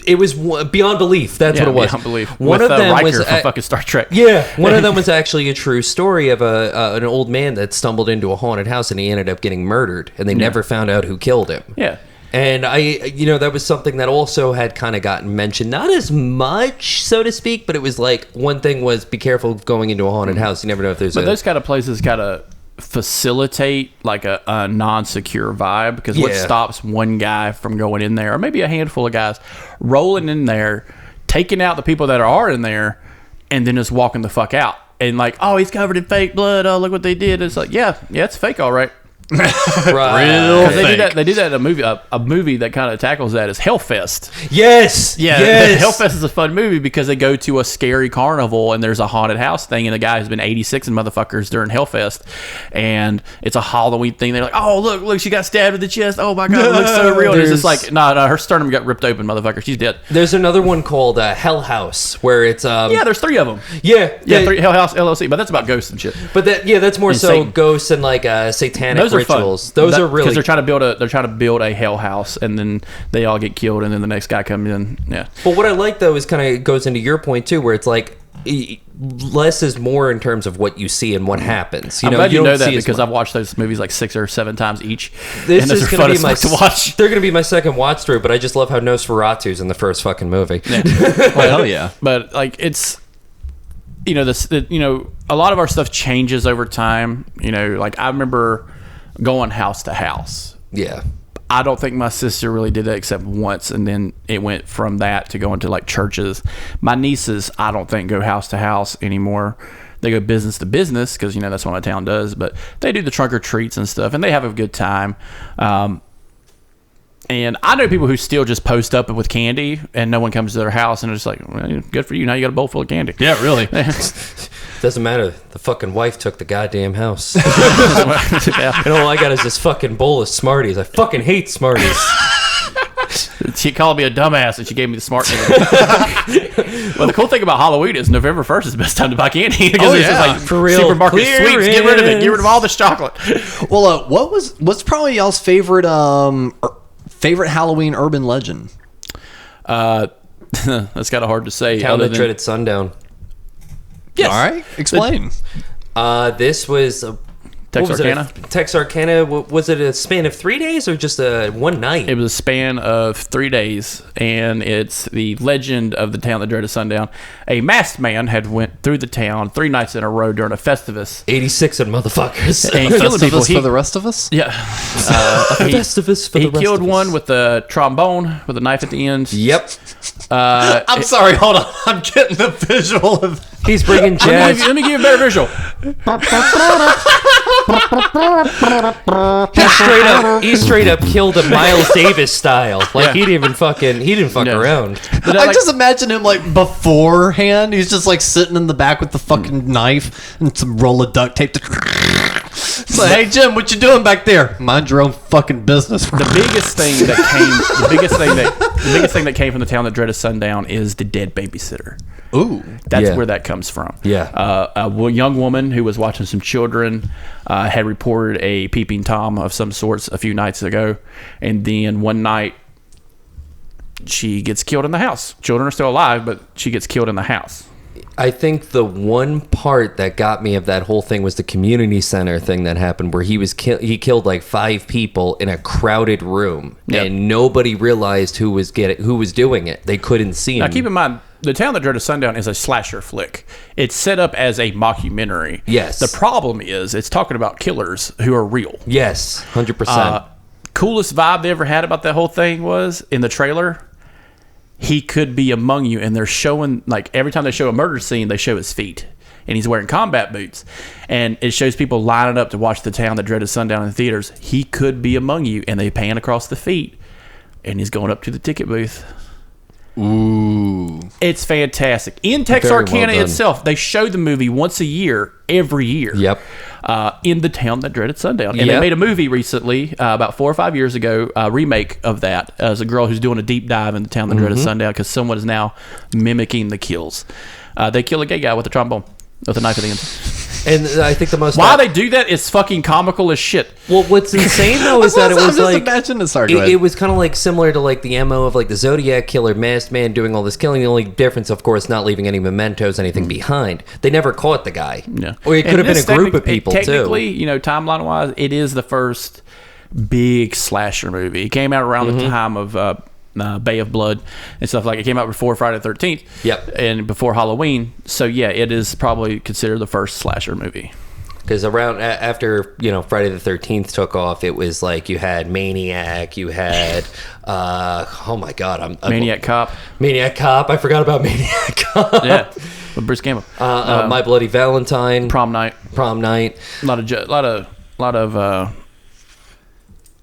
It was Beyond Belief. That's what it was. Beyond Belief. One With of them Riker was from fucking Star Trek. Yeah, one of them was actually a true story of an old man that stumbled into a haunted house and he ended up getting murdered, and they never found out who killed him. Yeah. And that was something that also had kind of gotten mentioned, not as much, so to speak, but it was like one thing was be careful going into a haunted house. You never know if there's. But those kind of places gotta facilitate like a non-secure vibe, because what stops one guy from going in there, or maybe a handful of guys rolling in there, taking out the people that are in there, and then just walking the fuck out, and like, oh, he's covered in fake blood, oh, look what they did. It's like, yeah, it's fake, all right. Right. Because they do that in a movie. A movie that kind of tackles that is Hellfest. Yes. Yeah, Yes. Hellfest is a fun movie because they go to a scary carnival and there's a haunted house thing, and the guy has been 86 and motherfuckers during Hellfest, and it's a Halloween thing. They're like, oh look, she got stabbed in the chest. Oh my god, it looks so real. And it's just like, no, her sternum got ripped open, motherfucker. She's dead. There's another one called Hell House where it's Yeah, there's 3 of them. yeah, Three, Hell House LLC, but that's about ghosts and shit. but that's more And so Satan. ghosts and like satanic Those are rituals. fun. Those are really because they're trying to build a hell house, and then they all get killed, and then the next guy comes in. Yeah. But what I like though is kind of goes into your point too, where it's like less is more in terms of what you see and what happens. I'm glad you don't know that see as because much. I've watched those movies like 6 or 7 times each. This and those is are going fun to be as my fuck to watch. They're going to be my second watch through, but I just love how Nosferatu's in the first fucking movie. Well, hell yeah. But like it's, a lot of our stuff changes over time. Like I remember going house to house. Yeah. I don't think my sister really did that except once, and then it went from that to going to like churches. My nieces, I don't think go house to house anymore. They go business to business because that's what my town does. But they do the trunk or treats and stuff, and they have a good time. And I know people who still just post up with candy, and no one comes to their house, and it's like, well, good for you. Now you got a bowl full of candy. Yeah, really. Doesn't matter. The fucking wife took the goddamn house. Yeah. And all I got is this fucking bowl of Smarties. I fucking hate Smarties. She called me a dumbass, and she gave me the smart name. Well, the cool thing about Halloween is November 1st is the best time to buy candy because it's just like for real. supermarket sweets. Get rid of it. Get rid of all this chocolate. Well, what's probably y'all's favorite Halloween urban legend? That's kind of hard to say. Town other that than- dreaded sundown. Yes. All right, explain. This was Texarkana? Texarkana. Was it a span of 3 days or just one night? It was a span of 3 days, and it's the legend of the town that dreaded sundown. A masked man had went through the town 3 nights in a row during a Festivus. 86 and motherfuckers. And killing people. Festivus for the rest of us? Yeah. Festivus for the He rest killed of us. one with a trombone with a knife at the end. Yep. I'm sorry, hold on. I'm getting the visual of. He's bringing jazz. Let me give you a better visual. He straight up killed a Miles Davis style. Like Yeah. he didn't fuck Yeah. around. But I like- just imagine him like beforehand. He's just like sitting in the back with the fucking knife and some roll of duct tape. It's like, hey Jim, what you doing back there? Mind your own fucking business. the biggest thing that came from the town that dreaded sundown is the dead babysitter. Ooh, That's Yeah. where that comes from. Yeah. Young woman who was watching some children had reported a peeping Tom of some sorts a few nights ago, and then one night she gets killed in the house. Children are still alive, but she gets killed in the house. I think the one part that got me of that whole thing was the community center thing that happened where he killed like 5 people in a crowded room. Yep. And nobody realized who was doing it. They couldn't see him. Now, keep in mind, The Town That Dreaded Sundown is a slasher flick. It's set up as a mockumentary. Yes. The problem is it's talking about killers who are real. Yes, 100%. Coolest vibe they ever had about that whole thing was in the trailer, he could be among you, and they're showing, like, every time they show a murder scene, they show his feet. And he's wearing combat boots. And it shows people lining up to watch The Town That Dreaded Sundown in theaters. He could be among you, and they pan across the feet, and he's going up to the ticket booth. ooh. It's fantastic. In Very Texarkana well done. itself, they show the movie once a year, every year. Yep. In The Town That Dreaded Sundown. And Yep. they made a movie recently, about 4 or 5 years ago, a remake of that, as a girl who's doing a deep dive in The Town That Dreaded Sundown because someone is now mimicking the kills. They kill a gay guy with a trombone, with a knife at the end. And I think the most... Why they do that is fucking comical as shit. Well, what's insane though is that it was like... Imagine sorry, It was kind of like similar to like the MO of like the Zodiac killer, masked man doing all this killing. The only difference, of course, not leaving any mementos, anything behind. They never caught the guy. Yeah. Or it could have And been a this group of technic- people technically, too. timeline wise, it is the first big slasher movie. It came out around the time of Bay of Blood and stuff like it. Came out before Friday the 13th. Yep. And before Halloween. So yeah, it is probably considered the first slasher movie. Because around after Friday the 13th took off, it was like you had Maniac, you had oh my god, I'm Maniac Cop. Maniac Cop. I forgot about Maniac Cop. Yeah. With Bruce Campbell. My Bloody Valentine, Prom Night. Prom Night. A lot of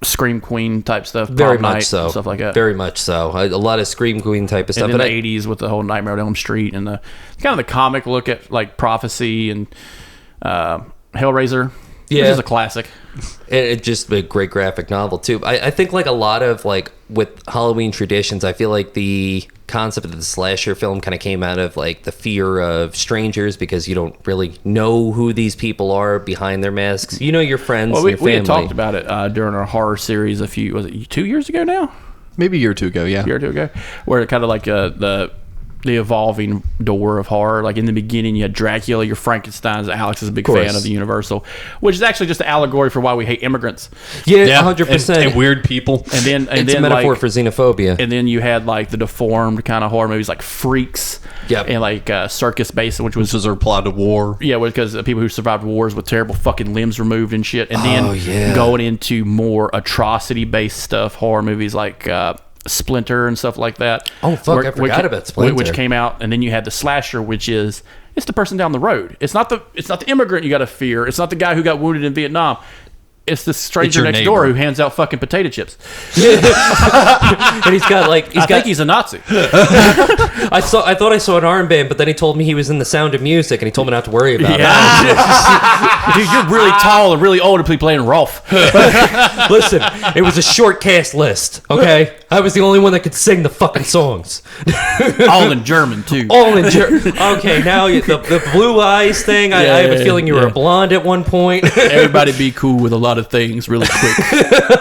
Scream Queen type stuff. Very Prom much Night, so. stuff like that. Very much so. A lot of Scream Queen type of stuff. And in the 80s with the whole Nightmare on Elm Street and the kind of the comic look at like Prophecy and Hellraiser, which is a classic. It's just a great graphic novel too. I think like a lot of like with Halloween traditions, I feel like the concept of the slasher film kind of came out of like the fear of strangers because you don't really know who these people are behind their masks. You know your friends, Well, and your family. we had talked about it during our horror series was it 2 years ago now? Maybe a year or two ago, yeah. A year or two ago, where it kind of like the evolving door of horror. Like in the beginning, you had Dracula, your Frankensteins. Alex is a big fan of the Universal, which is actually just an allegory for why we hate immigrants. Yeah, 100%. And weird people. And then It's a metaphor for xenophobia. And then you had like the deformed kind of horror movies like Freaks. Yep. And like Circus Basin, which was our plot of war. Yeah, because people who survived wars with terrible fucking limbs removed and shit. And then going into more atrocity based stuff, horror movies like Splinter and stuff like that. Oh fuck, I forgot about Splinter. Which came out, and then you had the slasher, which is it's the person down the road. It's not the immigrant you got to fear. It's not the guy who got wounded in Vietnam. It's the stranger next door who hands out fucking potato chips. And he's got like I think he's a Nazi. I thought I saw an armband, but then he told me he was in The Sound of Music, and he told me not to worry about it. Dude, you're really tall and really old to be playing Rolf. Listen, it was a short cast list, okay? I was the only one that could sing the fucking songs. All in German, too. All in German. Okay, now the blue eyes thing, I have a feeling you were a blonde at one point. Everybody be cool with a lot of things really quick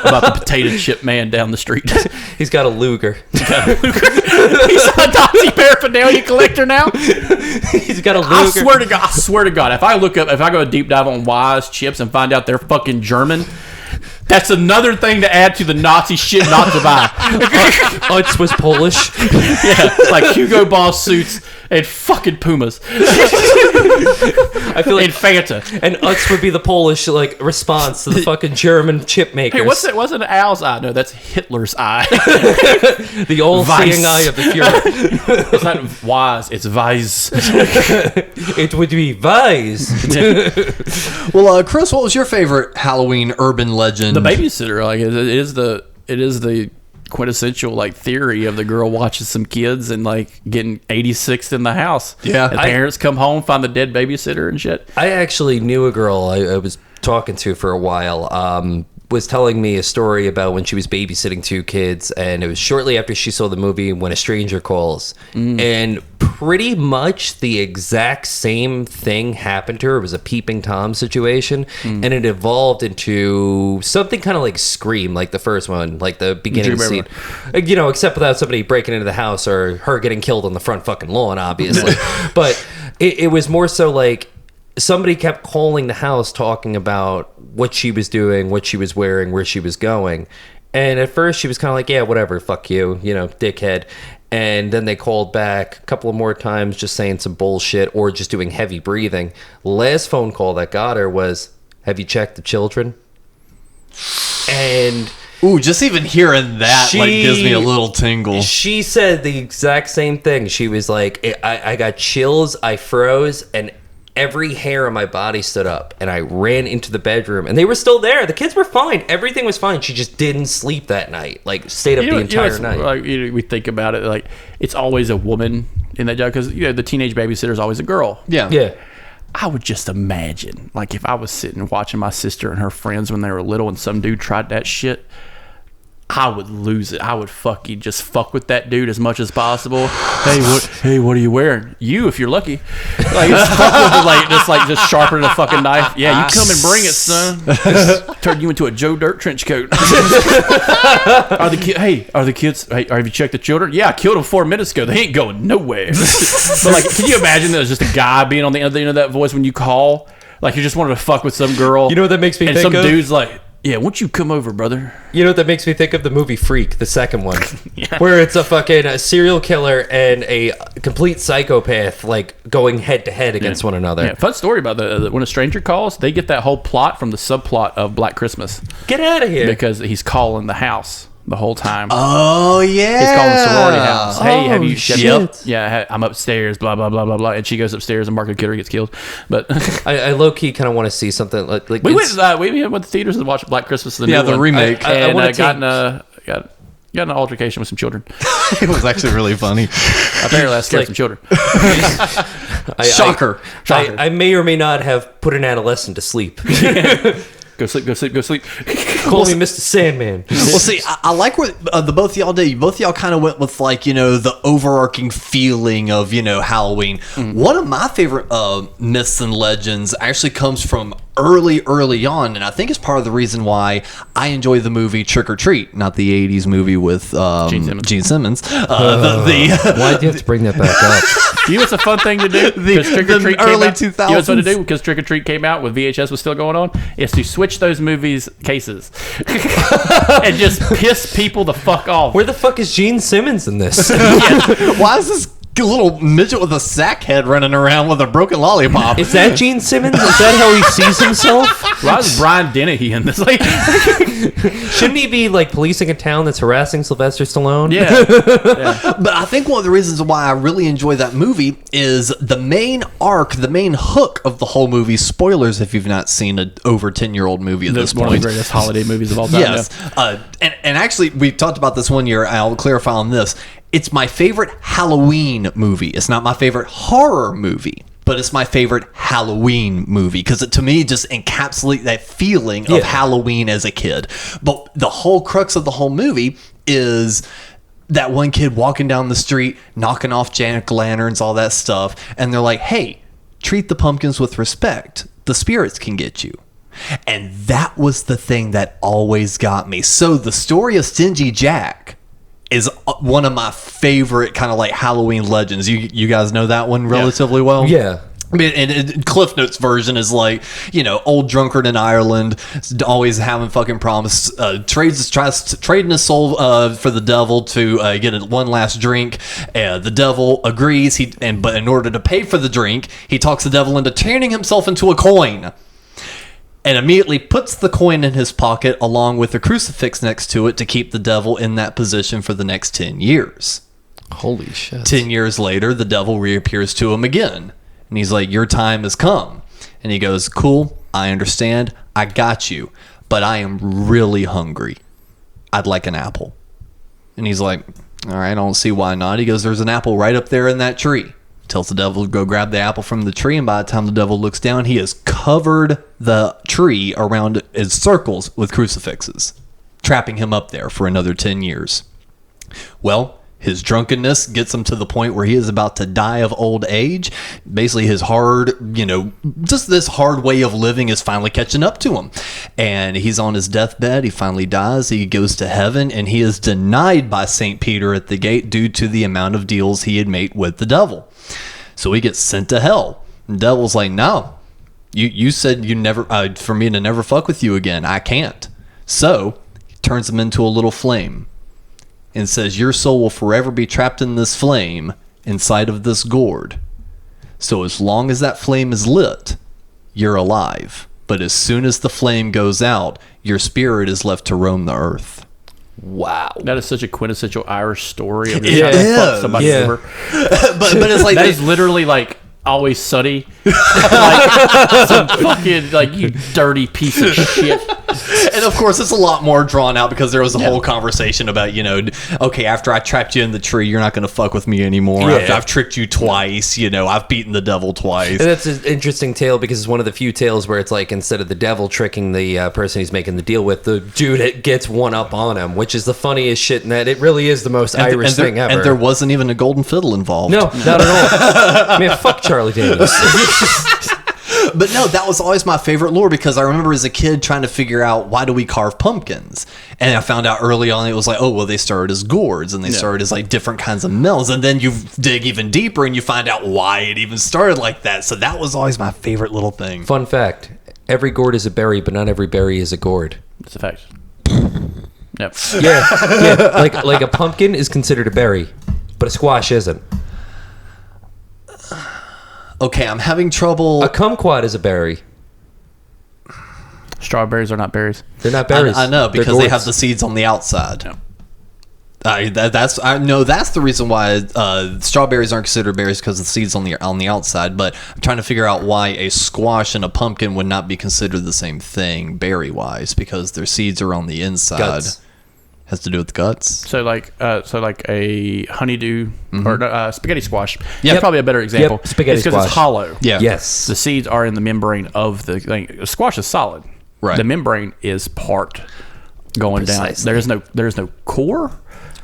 about the potato chip man down the street. He's got a Luger. He's a Nazi paraphernalia collector now. He's got a Luger. I swear to God, if I go a deep dive on Wise chips and find out they're fucking German, that's another thing to add to the Nazi shit not to buy. Utz was Polish. Yeah, like Hugo Boss suits and fucking Pumas. I feel like and Fanta. And Utz would be the Polish like response to the fucking German chip makers. Hey, what's an owl's eye? No, that's Hitler's eye. The all-seeing eye of the Fuhrer. It's not Wise, it's Weiss. It would be Weiss. Well, Chris, what was your favorite Halloween urban legend? The babysitter, like it is the quintessential like theory of the girl watching some kids and like getting 86th in the house. Yeah, the parents come home, find the dead babysitter and shit. I actually knew a girl I was talking to for a while. Was telling me a story about when she was babysitting two kids, and it was shortly after she saw the movie When a Stranger Calls. And pretty much the exact same thing happened to her. It was a Peeping Tom situation, and it evolved into something kind of like Scream, like the first one, like the beginning scene. You know, except without somebody breaking into the house or her getting killed on the front fucking lawn, obviously. But it was more so like somebody kept calling the house talking about what she was doing, what she was wearing, where she was going. And at first she was kind of like, yeah, whatever, fuck you, you know, dickhead. And then they called back a couple of more times just saying some bullshit or just doing heavy breathing. Last phone call that got her was, have you checked the children? And ooh, just even hearing that like gives me a little tingle. She said the exact same thing. She was like, I got chills, I froze, and every hair on my body stood up, and I ran into the bedroom, and they were still there. The kids were fine. Everything was fine. She just didn't sleep that night. Like, stayed up the entire night. Like, we think about it, like, it's always a woman in that job, because, you know, the teenage babysitter is always a girl. Yeah. I would just imagine, like, if I was sitting watching my sister and her friends when they were little, and some dude tried that shit, I would lose it. I would fucking just fuck with that dude as much as possible. Hey, what are you wearing? You, if you're lucky. Like, just sharpening a fucking knife. Yeah, you come and bring it, son. Turn you into a Joe Dirt trench coat. Are the kids? Hey, have you checked the children? Yeah, I killed them 4 minutes ago. They ain't going nowhere. But like, can you imagine there's just a guy being on the other end of that voice when you call? Like, you just wanted to fuck with some girl. You know what that makes me think of? And some dude's like, yeah, won't you come over, brother? You know what that makes me think of? The movie Freak, the second one. Where it's a serial killer and a complete psychopath, like, going head-to-head against one another. Yeah, fun story about When a Stranger Calls. They get that whole plot from the subplot of Black Christmas. Get out of here. Because he's calling the house. the whole time. Oh yeah, It's called the sorority house. Hey, have you? shit. I'm upstairs. Blah blah blah blah blah. And she goes upstairs, and Margaret Kidder gets killed. But I low key kind of want to see something like we it's- went. We went to theaters and watched Black Christmas. The new the one. remake. I And wanna got in an altercation with some children. It was actually really funny. Apparently, I scared like- some children. Shocker. I may or may not have put an adolescent to sleep. Go sleep. Go sleep. Go sleep. Call me Mr. Sandman. Well, see, I like what the both of y'all did. Both of y'all kind of went with like, you know, the overarching feeling of, you know, Halloween. One of my favorite myths and legends actually comes from early on, and I think it's part of the reason why I enjoy the movie Trick or Treat, not the 80s movie with Gene Simmons. Why'd you have to bring that back up? You know what's a fun thing to do? Because Trick or Treat early came out. 2000s. You know what's fun to do? Because Trick or Treat came out with VHS was still going on. Is to switch those movies cases and just piss people the fuck off. Where the fuck is Gene Simmons in this? Why is this little midget with a sack head running around with a broken lollipop? Is that Gene Simmons? Is that how he sees himself? Why is Brian Dennehy in this? Like, Shouldn't he be like policing a town that's harassing Sylvester Stallone? yeah. But I think one of the reasons why I really enjoy that movie is the main arc, the main hook of the whole movie. Spoilers if you've not seen an over 10-year-old movie at this That's one of point. the greatest holiday movies of all time. Yes. And actually, we talked about this one year. I'll clarify on this. It's my favorite Halloween movie. It's not my favorite horror movie, but it's my favorite Halloween movie because it, to me, just encapsulates that feeling of Halloween as a kid. But the whole crux of the whole movie is that one kid walking down the street, knocking off jack-o'-lanterns, all that stuff, and they're like, hey, treat the pumpkins with respect. The spirits can get you. And that was the thing that always got me. So the story of Stingy Jack is one of my favorite kind of like Halloween legends. You guys know that one relatively well? Yeah. I mean, and Cliff Notes version is like, you know, old drunkard in Ireland, always having fucking problems. Tries trading his soul for the devil to get one last drink. The devil agrees. But in order to pay for the drink, he talks the devil into turning himself into a coin. And immediately puts the coin in his pocket along with a crucifix next to it to keep the devil in that position for the next 10 years. Holy shit. 10 years later, the devil reappears to him again. And he's like, your time has come. And he goes, cool, I understand. I got you. But I am really hungry. I'd like an apple. And he's like, all right, I don't see why not. He goes, there's an apple right up there in that tree. Tells the devil to go grab the apple from the tree, and by the time the devil looks down, he has covered the tree around in circles with crucifixes, trapping him up there for another 10 years. Well, his drunkenness gets him to the point where he is about to die of old age. Basically, his hard, just this hard way of living is finally catching up to him. And he's on his deathbed. He finally dies. He goes to heaven, and he is denied by St. Peter at the gate due to the amount of deals he had made with the devil. So he gets sent to hell. And the devil's like, no, you said you never, for me to never fuck with you again. I can't. So he turns him into a little flame and says, your soul will forever be trapped in this flame inside of this gourd. So as long as that flame is lit, you're alive. But as soon as the flame goes out, your spirit is left to roam the earth. Wow. That is such a quintessential Irish story. Of It trying to is. fuck somebody Yeah. over. but it's like That is literally like Always Sunny. Like some fucking like you dirty piece of shit. and of course it's a lot more drawn out because there was a whole conversation about, okay, after I trapped you in the tree, you're not going to fuck with me anymore. Yeah. After I've tricked you twice, I've beaten the devil twice. And that's an interesting tale because it's one of the few tales where it's like instead of the devil tricking the person he's making the deal with, the dude gets one up on him, which is the funniest shit in that it really is the most Irish thing ever. And there wasn't even a golden fiddle involved. No, not at all. Man, fuck Charlie Daniels. But no, that was always my favorite lore because I remember as a kid trying to figure out why do we carve pumpkins? And I found out early on it was like, oh, well, they started as gourds and they started as like different kinds of mills. And then you dig even deeper and you find out why it even started like that. So that was always my favorite little thing. Fun fact, every gourd is a berry, but not every berry is a gourd. It's a fact. Yep. Yeah. Like a pumpkin is considered a berry, but a squash isn't. Okay, I'm having trouble. A kumquat is a berry. Strawberries are not berries. They're not berries. I know, They're because they have gourds. the seeds on the outside. That's the reason why strawberries aren't considered berries, because the seeds on the outside. But I'm trying to figure out why a squash and a pumpkin would not be considered the same thing berry wise, because their seeds are on the inside. Guts. Has to do with guts. So like a honeydew or spaghetti squash. Yep. That's probably a better example. Yep, spaghetti it's because it's squash. hollow. Yeah. Yes. The seeds are in the membrane of the thing. A squash is solid. Right. The membrane is part going Precisely. down. There is no core.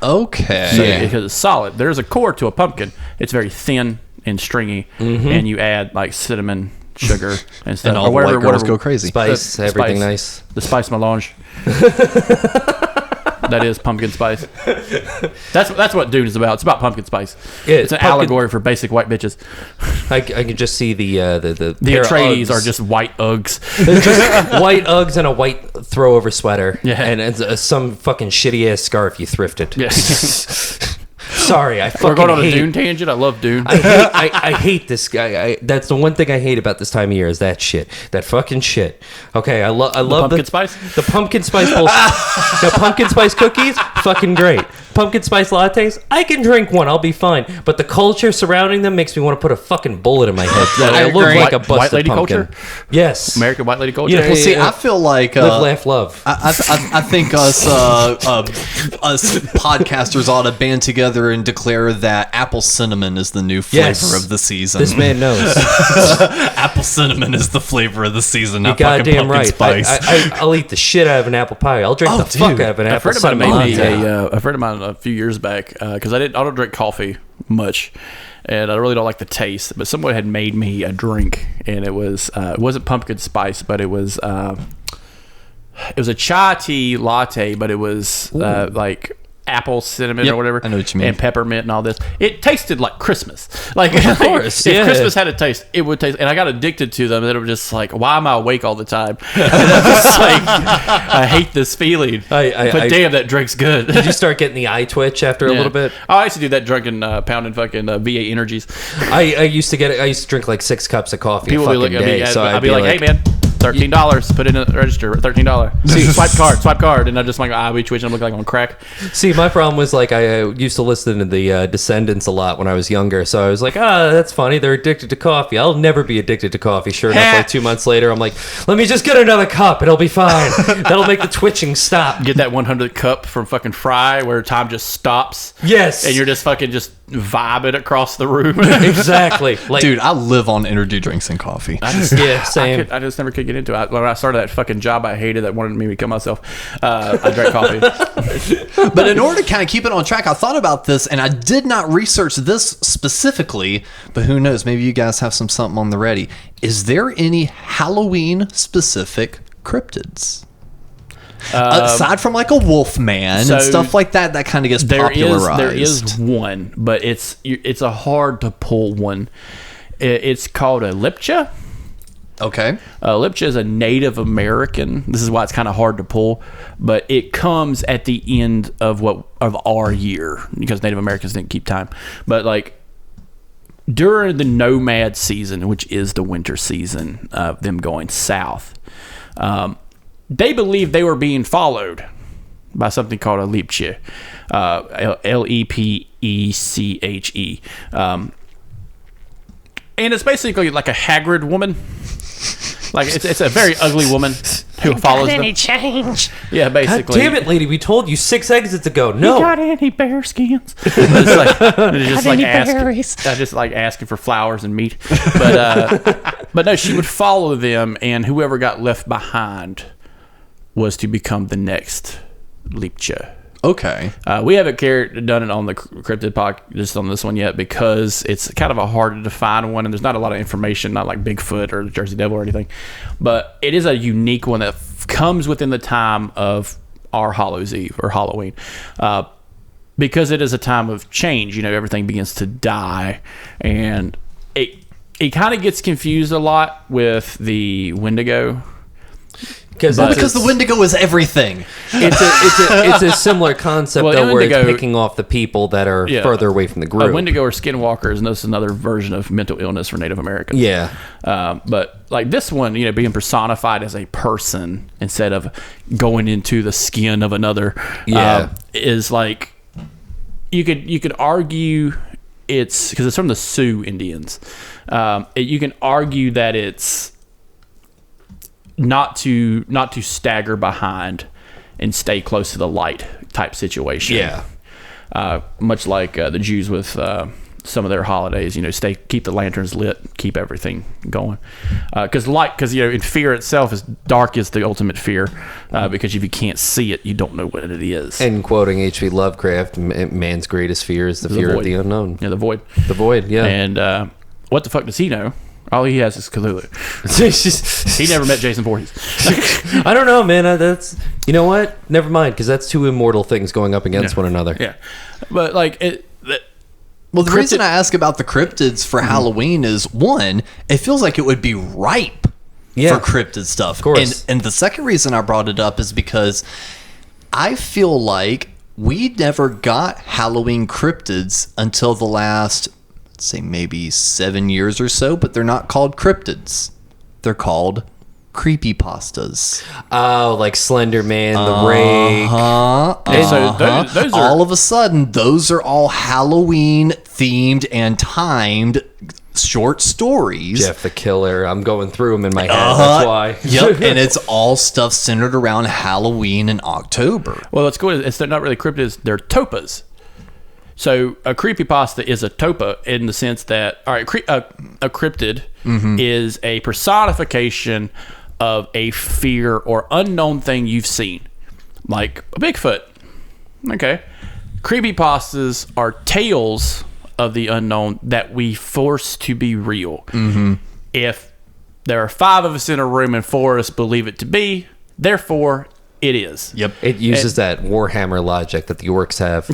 Okay. So because it's solid. There's a core to a pumpkin. It's very thin and stringy, and you add like cinnamon, sugar, and stuff. And all or the whatever, white girls whatever. go crazy. Spice, everything nice. The spice melange. That is pumpkin spice. That's what Dune is about. It's about pumpkin spice. Yeah, it's an pumpkin- allegory for basic white bitches. I can just see the The pair of Atreides Uggs. are just white Uggs. It's just white Uggs and a white throw over sweater. Yeah. And it's some fucking shitty ass scarf you thrifted. Yeah. Sorry, I fucking We're going on a hate Dune tangent. I love Dune. I hate this guy. That's the one thing I hate about this time of year is that shit. That fucking shit. Okay, I love pumpkin spice? The pumpkin spice bullshit. The pumpkin spice cookies, fucking great. Pumpkin spice lattes, I can drink one. I'll be fine. But the culture surrounding them makes me want to put a fucking bullet in my head. That I look agree. like a busted White lady pumpkin. culture? Yes. American white lady culture. Yeah, Well, see, I feel like Live, laugh, love. I think us podcasters ought to band together and declare that apple cinnamon is the new flavor Yes. of the season. This man knows. Apple cinnamon is the flavor of the season. You're Not fucking goddamn pumpkin right. spice. I'll eat the shit out of an apple pie. I'll drink Oh, the fuck dude. out of an A apple friend of mine cinnamon made me latte. a friend of mine a few years back because I don't drink coffee much, and I really don't like the taste. But someone had made me a drink, and it wasn't pumpkin spice, but it was a chai tea latte, but it was like apple cinnamon Yep, or whatever. I know what you mean. And peppermint and all this. It tasted like Christmas. Like Of course, if yeah. Christmas had a taste, it would taste. And I got addicted to them. And it was just like, why am I awake all the time? And I'm just like, I hate this feeling. But damn, that drink's good. Did you start getting the eye twitch after a Yeah. little bit? Oh, I used to do that drunken pounding fucking V8 energies. I used to drink like 6 cups of coffee People a would fucking look at me. day. So I'd be like, hey man, $13. Put in a register. $13. See, swipe card, and I just like I be twitching. I'm looking like I'm on crack. See, my problem was like I used to listen to the Descendants a lot when I was younger. So I was like, that's funny. They're addicted to coffee. I'll never be addicted to coffee. Sure enough, like 2 months later, I'm like, let me just get another cup. It'll be fine. That'll make the twitching stop. Get that 100 cup from fucking Fry where time just stops. Yes. And you're just fucking just vibing across the room. Exactly. Like, Dude, I live on energy drinks and coffee. yeah, same. I just never could get into it. When I started that fucking job I hated that wanted me to kill myself, I drank coffee. But in order to kind of keep it on track, I thought about this, and I did not research this specifically, but who knows? Maybe you guys have something on the ready. Is there any Halloween-specific cryptids? Aside from like a wolf man so and stuff like that, that kind of gets popularized. There is one, but it's a hard to pull one. It's called a Lipcha. Okay. Lipcha is a Native American. This is why it's kind of hard to pull, but it comes at the end of our year because Native Americans didn't keep time. But like during the nomad season, which is the winter season of them going south, they believe they were being followed by something called a Lipcha, Lepeche. And it's basically like a Hagrid woman. Like it's a very ugly woman who follows them. Any change? Yeah, God basically. damn it, lady. We told you 6 exits ago. You No. got any bear skins? It's like, just like any asking, berries? I just like asking for flowers and meat. But no, she would follow them, and whoever got left behind was to become the next Lipcha. Okay. We haven't done it on the Cryptid pod, just on this one yet, because it's kind of a hard to define one, and there's not a lot of information, not like Bigfoot or the Jersey Devil or anything. But it is a unique one that comes within the time of our Hallows Eve or Halloween, because it is a time of change. You know, everything begins to die, and it kind of gets confused a lot with the Wendigo. Because Because the Wendigo is everything. it's a similar concept Well, though, where it's Indigo- picking off the people that are Yeah. further away from the A group. Wendigo or Skinwalker is just another version of mental illness for Native Americans. Yeah. But like this one, you know, being personified as a person instead of going into the skin of another, Yeah. is like you could argue it's because it's from the Sioux Indians. You can argue that it's not to stagger behind and stay close to the light type situation. Yeah. Much like the Jews with some of their holidays, keep the lanterns lit, keep everything going. Because in fear itself, is dark is the ultimate fear. Because if you can't see it, you don't know what it is. And quoting H.P. Lovecraft, man's greatest fear is the fear of the unknown. Yeah, the void. The void, yeah. And what the fuck does he know? All he has is Cthulhu. He never met Jason Voorhees. I don't know, man. That's, you know what? Never mind, because that's two immortal things going up against one another. Yeah, but Well, the reason I ask about the cryptids for Halloween is, one, it feels like it would be ripe for cryptid stuff. Of course. And the second reason I brought it up is because I feel like we never got Halloween cryptids until the last, let's say, maybe 7 years or so, but they're not called cryptids. They're called creepypastas. Oh, like Slender Man, the Rake. So those are all of a sudden, those are all Halloween themed and timed short stories. Jeff the Killer. I'm going through them in my head. That's why. Yep, and it's all stuff centered around Halloween in October. well, what's cool is they're not really cryptids; they're topas. So a creepypasta is a topa in the sense that, all right, a cryptid is a personification of a fear or unknown thing you've seen, like a Bigfoot. Okay. Creepypastas are tales of the unknown that we force to be real. If there are 5 of us in a room and 4 of us believe it to be, therefore it is. Yep. It uses that Warhammer logic that the orcs have.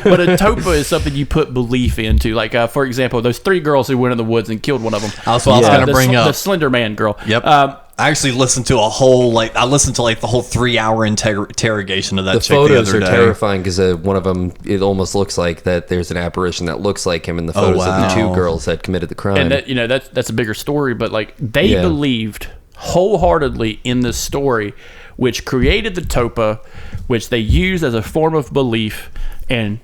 But a topa is something you put belief into. Like, for example, those 3 girls who went in the woods and killed one of them. That's what I was going to bring up. The Slender Man girl. Yep. I actually listened to the whole 3-hour interrogation of that The chick photos the are other day. terrifying because one of them, it almost looks like that there's an apparition that looks like him in the photos of the 2 girls that committed the crime. And that's a bigger story, but like they believed wholeheartedly in this story, which created the topa, which they used as a form of belief and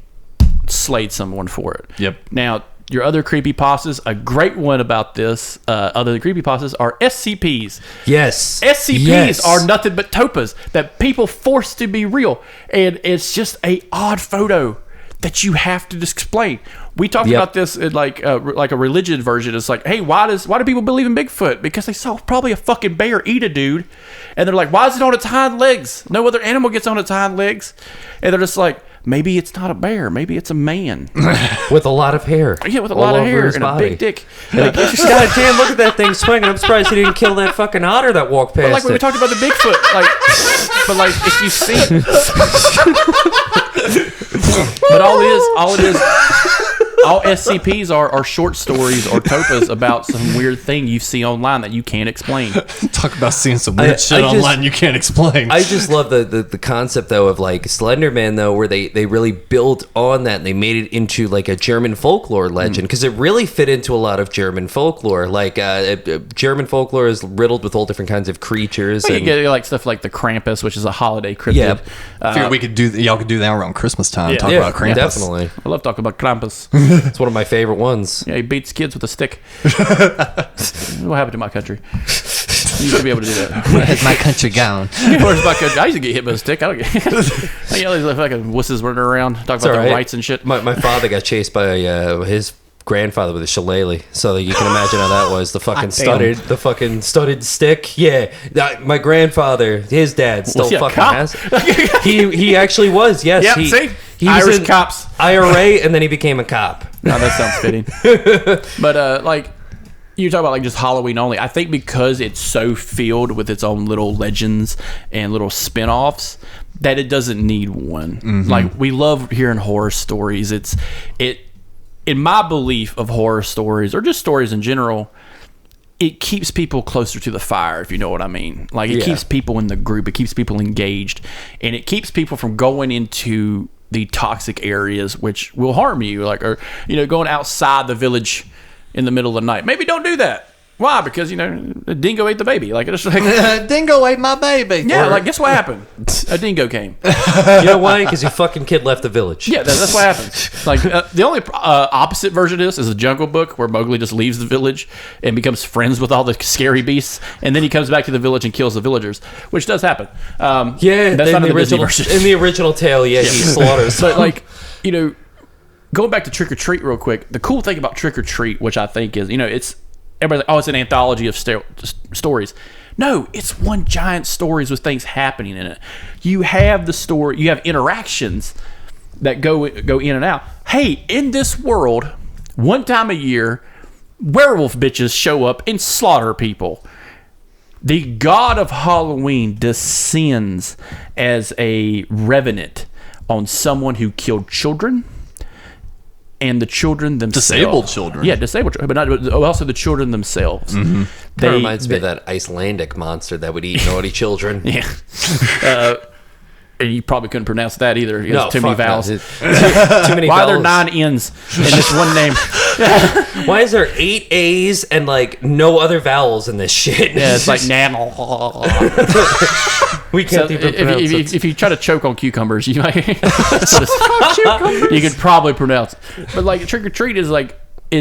slayed someone for it. Yep. Now, your other creepypastas, a great one about this, other than creepypastas, are SCPs. Yes. SCPs are nothing but topas that people force to be real. And it's just a odd photo that you have to explain. We talked about this in like a religion version. It's like, hey, why do people believe in Bigfoot? Because they saw probably a fucking bear eat a dude. And they're like, why is it on its hind legs? No other animal gets on its hind legs. And they're just like, maybe it's not a bear. Maybe it's a man. With a lot of hair. Yeah, with a all lot of over hair his and body. a big dick. Like, God damn, look at that thing swinging. I'm surprised he didn't kill that fucking otter that walked past But like when we talked about the Bigfoot, but if you see, but all SCPs are short stories or topas about some weird thing you see online that you can't explain. Talk about seeing some weird shit online you can't explain. I just love the concept though of like Slender Man though, where they really built on that and they made it into like a German folklore legend because it really fit into a lot of German folklore. Like German folklore is riddled with all different kinds of creatures. You And, get like stuff like the Krampus, which is a holiday cryptid. I figured y'all could do that around Christmas time. Talk yeah, about Krampus. definitely. I love talking about Krampus. It's one of my favorite ones. Yeah, he beats kids with a stick. What happened to my country? You used to be able to do that. Where has my country gone? Where's my country? I used to get hit with a stick. I don't get. All these fucking wusses running around talking about their rights and shit. My father got chased by his grandfather with a shillelagh, so you can imagine how that was. The fucking studded stick. Yeah, my grandfather, his dad, still Was he a fucking cop? has. He actually was. Yes. Yep, he, see? he was Irish in cops. IRA, and then he became a cop. No, that sounds fitting. But like you talk about like just Halloween only. I think because it's so filled with its own little legends and little spin-offs that it doesn't need one. Like we love hearing horror stories. In my belief of horror stories or just stories in general, it keeps people closer to the fire, if you know what I mean. Like it keeps people in the group, it keeps people engaged, and it keeps people from going into the toxic areas which will harm you, like, or going outside the village in the middle of the night. Maybe don't do that. Why? Because, a dingo ate the baby. Like, it's like, Dingo ate my baby. yeah, like, guess what happened? A dingo came. You know why? Because your fucking kid left the village. Yeah, that's what happens. Like, the only opposite version of this is the Jungle Book, where Mowgli just leaves the village and becomes friends with all the scary beasts, and then he comes back to the village and kills the villagers, which does happen. Yeah, that's not in the Disney original version. in the original tale. Yeah, he slaughters. But, like, going back to Trick or Treat real quick, the cool thing about Trick or Treat, which I think is, it's everybody's like, oh, it's an anthology of stories. No, it's one giant stories with things happening in it. You have the story, you have interactions that go in and out. Hey, in this world, one time a year, werewolf bitches show up and slaughter people. The god of Halloween descends as a revenant on someone who killed children and the children themselves. Disabled children. Yeah, disabled children, but also the children themselves. Mm-hmm. That reminds me of that Icelandic monster that would eat naughty children. Yeah. And you probably couldn't pronounce that either. It has too many vowels. Too many Why vowels. are there 9 N's in this one name? Why is there 8 A's and like no other vowels in this shit? Yeah, it's like nanal. We can't So even pronounce it. if you try to choke on cucumbers, you might, you could probably pronounce it. But like Trick or Treat is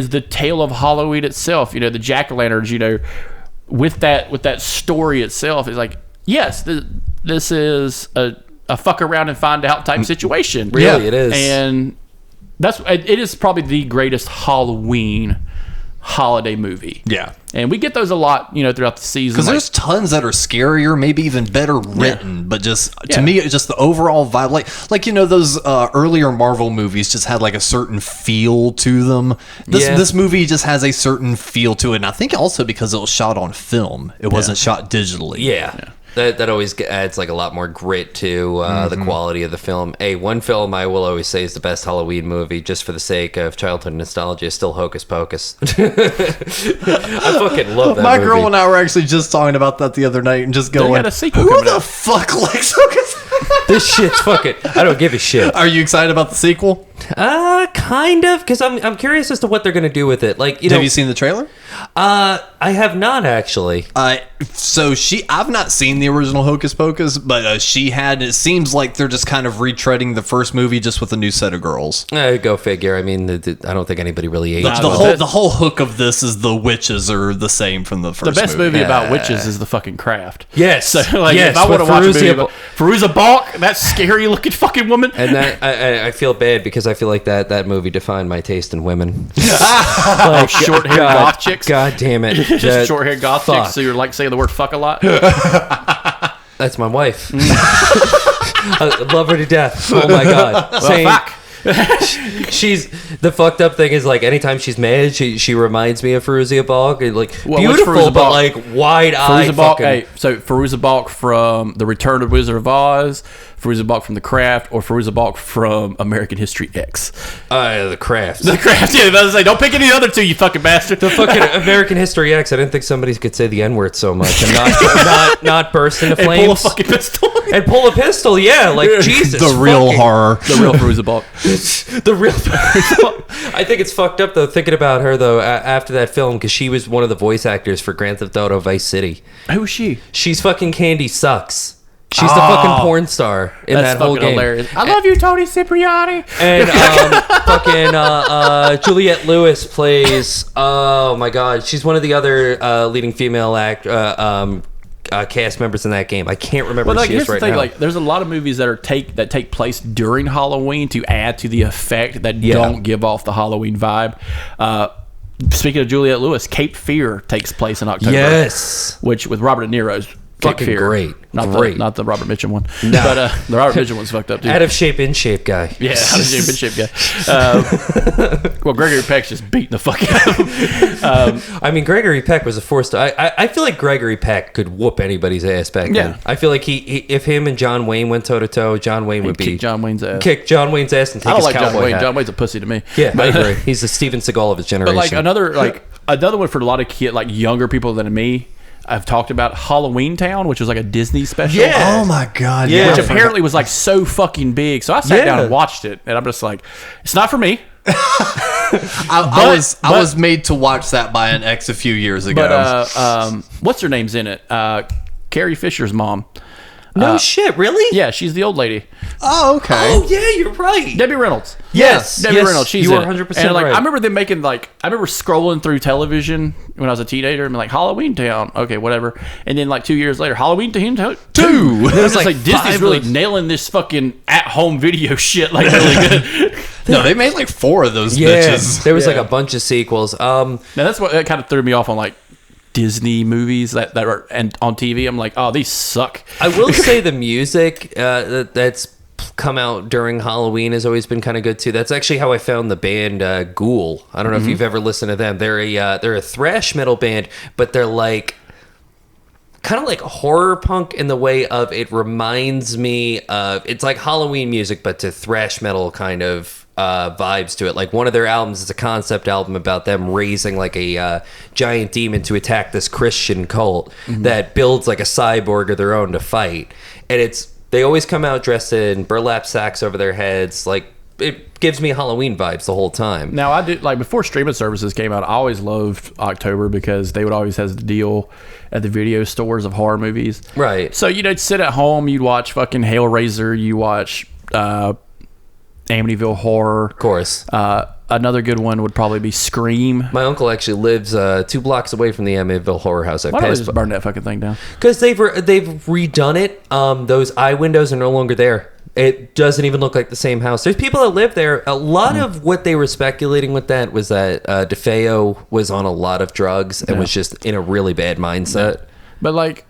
the tale of Halloween itself. The jack-o'-lanterns. With that story itself is like, yes, this is a fuck around and find out type situation. Really, it is. And it is probably the greatest Halloween holiday movie. Yeah. And we get those a lot, throughout the season. Because there's tons that are scarier, maybe even better written, but just to Yeah. me, it's just the overall vibe. Like those earlier Marvel movies just had like a certain feel to them. This movie just has a certain feel to it, and I think also because it was shot on film, it wasn't shot digitally. Yeah. That always adds like a lot more grit to the quality of the film. Hey, one film I will always say is the best Halloween movie, just for the sake of childhood nostalgia, is still Hocus Pocus. I fucking love that My movie. girl and I were actually just talking about that the other night and just They going, got a sequel who coming the out." fuck likes Hocus? This shit's fucking... I don't give a shit. Are you excited about the sequel? Kind of, because I'm curious as to what they're going to do with it. Like, Have you seen the trailer? I have not, actually. I've not seen the original Hocus Pocus, but she had. It seems like they're just kind of retreading the first movie just with a new set of girls. Go figure. I mean, I don't think anybody really aged. The whole hook of this is the witches are the same from the first. The best movie about witches is The fucking Craft. Yes. So if I want to watch a movie about Fairuza Balk, that scary looking fucking woman. And that I feel bad because I feel like that movie defined my taste in women. Like short-haired goth chicks. God damn it. Just short-haired goth fuck. chicks, so you're like saying the word fuck a lot. That's my wife. I love her to death. Oh my god. Same. Fuck. She's the fucked up thing is like anytime she's mad, she reminds me of Fairuza Balk. Like Well, what's beautiful, Fairuza but Balk? like wide eyed. Fairuza Balk, so Fairuza Balk from The Return of the Wizard of Oz, Fairuza Balk from The Craft, or Fairuza Balk from American History X. The Craft. The Craft, yeah. I was gonna say, don't pick any other two, you fucking bastard. The fucking American History X. I didn't think somebody could say the N word so much and not burst into And flames. pull a fucking pistol. And pull a pistol, yeah, like Jesus. the real fucking- horror. The real Fairuza Balk. The real. I think it's fucked up though. Thinking about her though after that film because she was one of the voice actors for Grand Theft Auto Vice City. Who is she? She's fucking Candy Sucks. She's the fucking porn star in That's that whole fucking game. hilarious. I love you, Tony Cipriani. And fucking Juliette Lewis plays. Oh my god, she's one of the other leading female cast members in that game. I can't remember who she here's is the right thing, now. like, there's a lot of movies that take place during Halloween to add to the effect that don't give off the Halloween vibe. Speaking of Juliette Lewis, Cape Fear takes place in October. Yes. Which with Robert De Niro's Cape Fucking Fear. great. Not Great. not the Robert Mitchum one. No. But the Robert Mitchum one's fucked up too. Out of shape, in shape guy. Yeah, out of shape, in shape guy. Well, Gregory Peck's just beating the fuck out of him. I mean, Gregory Peck was a force. I feel like Gregory Peck could whoop anybody's ass back then. I feel like he if him and John Wayne went toe to toe, John Wayne would Kick John Wayne's ass. kick John Wayne's ass and take I don't his like cowboy John Wayne. hat. John Wayne's a pussy to me. Yeah, I But- agree. He's the Steven Seagal of his generation. But another one for a lot of younger people than me. I've talked about Halloween Town, which was like a Disney special. Yeah. Oh my god! Yeah. Which apparently was like so fucking big. So I sat down and watched it, and I'm just like, it's not for me. I was made to watch that by an ex a few years ago. But what's her name's in it? Carrie Fisher's mom. No shit, really? Yeah, she's the old lady. Oh, okay. Oh yeah, you're right. Debbie Reynolds. Yes, Debbie yes, Reynolds. She's you are in it. 100% And like, right. I remember them making I remember scrolling through television when I was a teenager and like Halloween Town. Okay, whatever. And then like 2 years later, Halloween Town 2. It was like Disney's really nailing this fucking at-home video shit like really good. No, they made like 4 of those Yeah, bitches. there was like a bunch of sequels. Now that's what that kind of threw me off on like Disney movies that are and on TV. I'm like, oh, these suck. I will say the music that's come out during Halloween has always been kind of good too. That's actually how I found the band Ghoul. I don't know if you've ever listened to them. They're a thrash metal band, but they're like kind of like horror punk in the way of it reminds me of, it's like Halloween music but to thrash metal kind of vibes to it. Like one of their albums is a concept album about them raising like a giant demon to attack this Christian cult that builds like a cyborg of their own to fight. And they always come out dressed in burlap sacks over their heads. Like it gives me Halloween vibes the whole time. Now I did, like, before streaming services came out, I always loved October because they would always have the deal at the video stores of horror movies. Right. So you'd sit at home, you'd watch fucking Hellraiser, you watch Amityville Horror. Of course. Another good one would probably be Scream. My uncle actually lives 2 blocks away from the Amityville Horror House. Why don't they just burn that fucking thing down? Because they've redone it. Those eye windows are no longer there. It doesn't even look like the same house. There's people that live there. A lot of what they were speculating with that was that DeFeo was on a lot of drugs and was just in a really bad mindset. But like,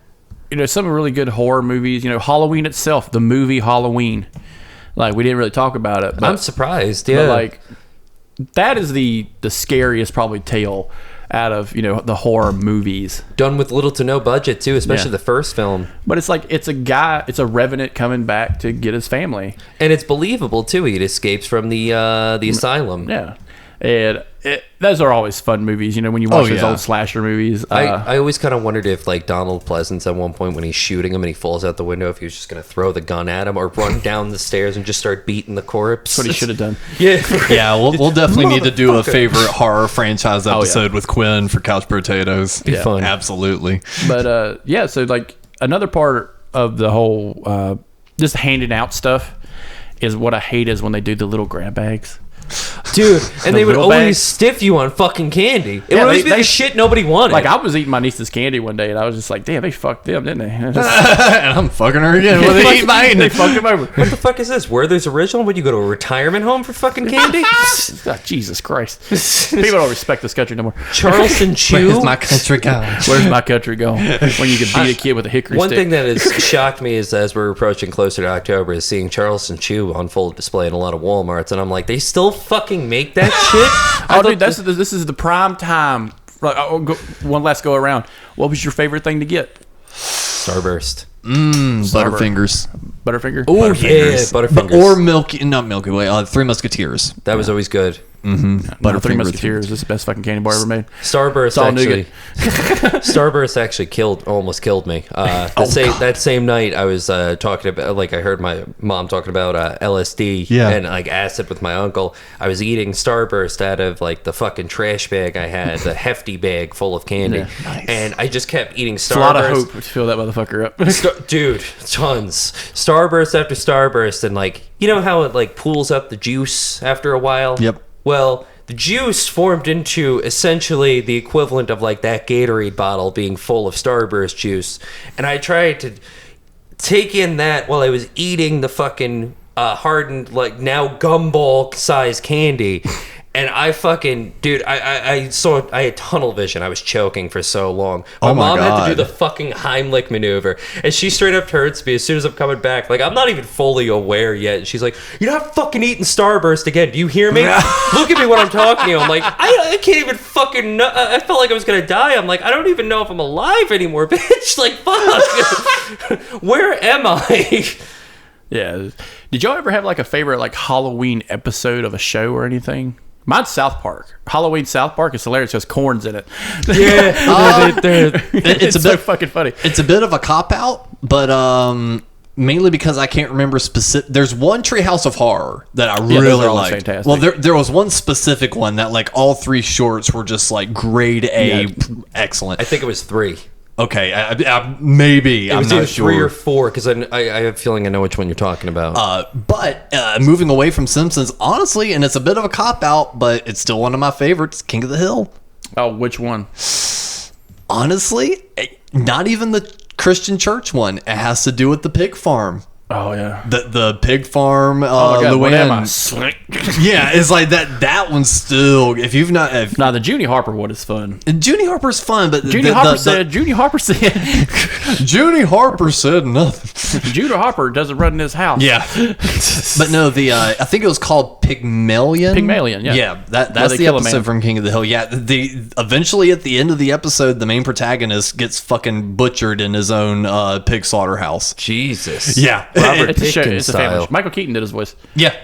some really good horror movies. Halloween itself, the movie Halloween. Like, we didn't really talk about it. But, I'm surprised. Yeah. But like, that is the scariest probably tale out of the horror movies. Done with little to no budget too, especially the first film. But it's like it's a revenant coming back to get his family, and it's believable too. He escapes from the asylum. Yeah, and those are always fun movies. When you watch those old slasher movies. I always kind of wondered if like Donald Pleasance at one point when he's shooting him and he falls out the window, if he was just going to throw the gun at him or run down the stairs and just start beating the corpse. That's what he should have done. Yeah, we'll definitely need to do a favorite horror franchise episode with Quinn for Couch Potatoes. Be fun. Absolutely. But so like another part of the whole just handing out stuff is what I hate is when they do the little grab bags. Dude, and they would little always bags. stiff you on fucking candy. It Yeah, would always be they- the shit nobody wanted. Like, I was eating my niece's candy one day, and I was just like, damn, they fucked them, didn't they? And I'm fucking her again. Well, they eat mine. They fucked them over. what the fuck is this? Werther's Original? Would you go to a retirement home for fucking candy? Oh, Jesus Christ. People don't respect this country no more. Charleston Chew? Where's my country gone? Where's my country going? When you can beat a kid with a hickory One stick. thing that has shocked me is as we're approaching closer to October is seeing Charleston Chew on full display in a lot of Walmarts, and I'm like, they still fucking make that shit? Oh, dude, this is the prime time. One last go around. What was your favorite thing to get? Starburst. Butterfingers. Butterfinger? Oh yeah, Butterfingers. Or not Milky Way. Three Musketeers. That was always good. No, Three Musketeers is the best fucking candy bar ever made. Starburst all actually. Starburst actually almost killed me. That same night, I was talking about, like, I heard my mom talking about LSD and like acid with my uncle. I was eating Starburst out of like the fucking trash bag I had, the hefty bag full of candy, and I just kept eating Starburst. It's a lot of hope to fill that motherfucker up. Dude, tons. Starburst after Starburst, and like, you know how it like pools up the juice after a while? Yep. Well, the juice formed into essentially the equivalent of like that Gatorade bottle being full of Starburst juice. And I tried to take in that while I was eating the fucking hardened, like now gumball size candy. And I fucking, dude, I had tunnel vision. I was choking for so long. My mom had to do the fucking Heimlich maneuver. And she straight up turns to me as soon as I'm coming back. Like, I'm not even fully aware yet. And she's like, you're not fucking eating Starburst again. Do you hear me? Look at me when I'm talking to you. I'm like, I can't even fucking know. I felt like I was going to die. I'm like, I don't even know if I'm alive anymore, bitch. Like, fuck. Where am I? Yeah. Did y'all ever have like a favorite like Halloween episode of a show or anything? Mine's South Park. Halloween South Park is hilarious because corn's in it. Yeah. It's a so bit fucking funny. It's a bit of a cop out, but mainly because I can't remember specific. There's one Treehouse of Horror that I those really are all liked. fantastic. Well, there was one specific one that like all 3 shorts were just like grade A, excellent. I think it was 3. Okay, maybe It I'm was not either sure. 3 or 4 because I have a feeling I know which one you're talking about. But moving away from Simpsons, honestly, and it's a bit of a cop out, but it's still one of my favorites. King of the Hill. Oh, which one? Honestly, not even the Christian church one. It has to do with the pig farm. Oh yeah. The pig farm. Oh my God, what am I? Luann. Yeah, it's like that. That one's still. If you've not, Now the Junie Harper one is fun. Junie Harper's fun, but Junie Harper said. Junie Harper said nothing. Junie Harper doesn't run in his house. Yeah, but no, I think it was called Pygmalion. Pygmalion, yeah. Yeah, that's they the kill a man. episode from King of the Hill. Yeah, eventually at the end of the episode, the main protagonist gets fucking butchered in his own pig slaughterhouse. Jesus. Yeah, Robert It's a show. It's a family style. show. Michael Keaton did his voice. yeah,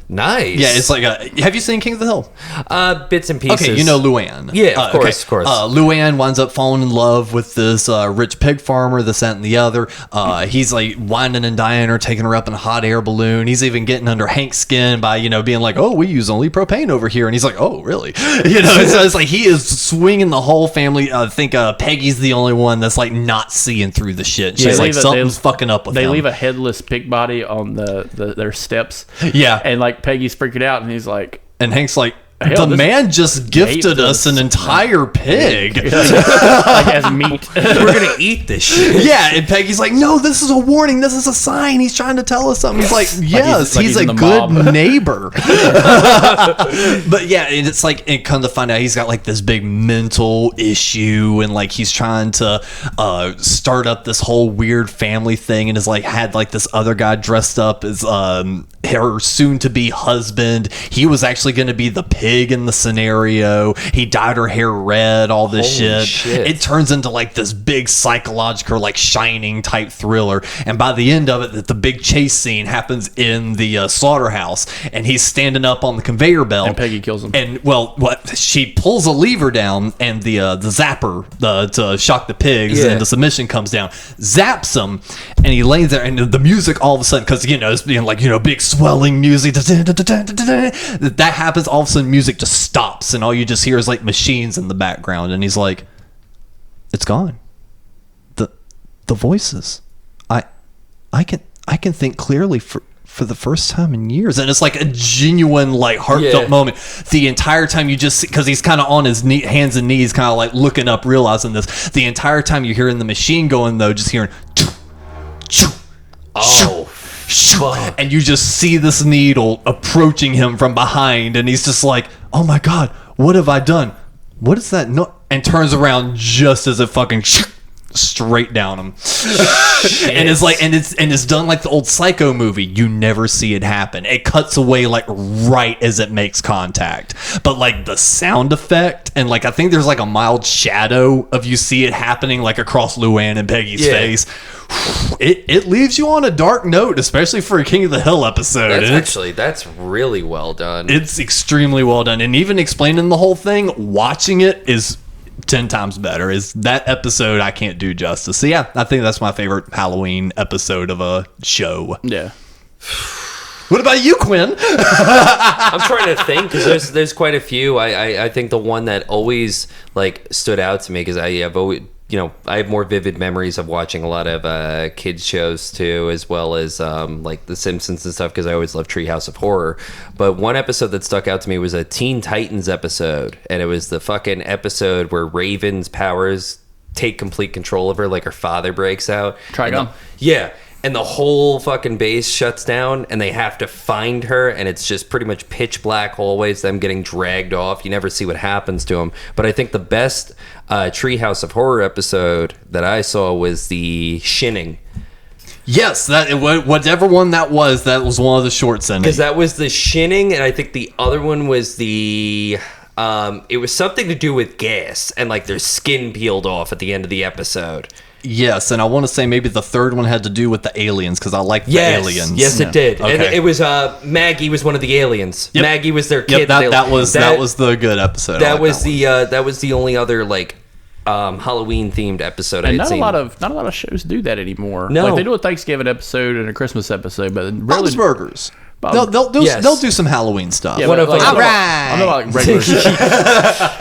Nice. yeah. It's like have you seen King of the Hill? Bits and pieces. Okay, you know Luann. Yeah, of course, of course. Luann winds up falling in love with this rich pig farmer, this, that, and the other. He's like whining and dying her, taking her up in a hot air balloon. He's even getting under Hank's skin by, being like, oh, we use only propane over here. And he's like, oh, really? So it's like he is swinging the whole family. I think Peggy's the only one that's like not seeing through the shit. She's like, something's fucking up with They them. leave a headless pig body on their steps. Yeah. And like Peggy's freaking out, and he's like, And Hank's like, Hell, the this- man just gifted us an entire pig. like as meat. We're going to eat this shit. Yeah, and Peggy's like, no, this is a warning. This is a sign. He's trying to tell us something. He's like, yes, like he's he's in a the good mob. neighbor. But yeah, and it's like, and come to find out he's got like this big mental issue, and like he's trying to start up this whole weird family thing, and is like had like this other guy dressed up as her soon to be husband. He was actually going to be the pig in the scenario. He dyed her hair red, all this Holy shit. shit. It turns into like this big psychological, like Shining type thriller. And by the end of it, the big chase scene happens in the slaughterhouse, and he's standing up on the conveyor belt. And Peggy kills him. And she pulls a lever down, and the zapper to shock the pigs Yeah. into submission comes down, zaps him, and he lays there. And the music all of a sudden, because it's being like big swelling music, that happens. All of a sudden, music just stops, and all you just hear is like machines in the background. And he's like, "It's gone. The voices. I can think clearly for the first time in years." And it's like a genuine, like heartfelt Yeah. moment. The entire time you just, because he's kind of on his hands and knees, kind of like looking up, realizing this. The entire time you're hearing the machine going, though, just hearing, Oh, fuck. and you just see this needle approaching him from behind, and he's just like, "Oh my god, what have I done? What is that?" No, and turns around just as it fucking straight down him. And it's like, and it's done like the old Psycho movie. You never see it happen. It cuts away like right as it makes contact. But like the sound effect, and like I think there's like a mild shadow of you see it happening like across Luann and Peggy's Yeah. face. It leaves you on a dark note, especially for a King of the Hill episode. That's really well done. It's extremely well done, and even explaining the whole thing, watching it is 10 times better. Is that episode I can't do justice. So yeah, I think that's my favorite Halloween episode of a show. Yeah. What about you, Quinn? I'm trying to think because there's quite a few. I think the one that always like stood out to me because I've always I have more vivid memories of watching a lot of kids shows too, as well as like The Simpsons and stuff because I always loved Treehouse of Horror. But one episode that stuck out to me was a Teen Titans episode, and it was the fucking episode where Raven's powers take complete control of her, like her father breaks out. Trigon. Yeah. And the whole fucking base shuts down, and they have to find her, and it's just pretty much pitch black hallways, them getting dragged off. You never see what happens to them. But I think the best Treehouse of Horror episode that I saw was the Shinning. Yes, whatever one that was one of the shorts in Because it. that was the Shinning, and I think the other one was the... it was something to do with gas, and like their skin peeled off at the end of the episode. Yes, and I want to say maybe the third one had to do with the aliens because I like the aliens. Yes, it did. Okay. And it was Maggie was one of the aliens. Yep. Maggie was their kid. Yep, that was the good episode. I That like was one. that was the only other like Halloween themed episode. And I had seen. not a lot of shows do that anymore. No. Like they do a Thanksgiving episode and a Christmas episode, but really, Bob's Burgers. Bob- They'll do some Halloween stuff. yeah, One but of like, them- I'm talking like regular,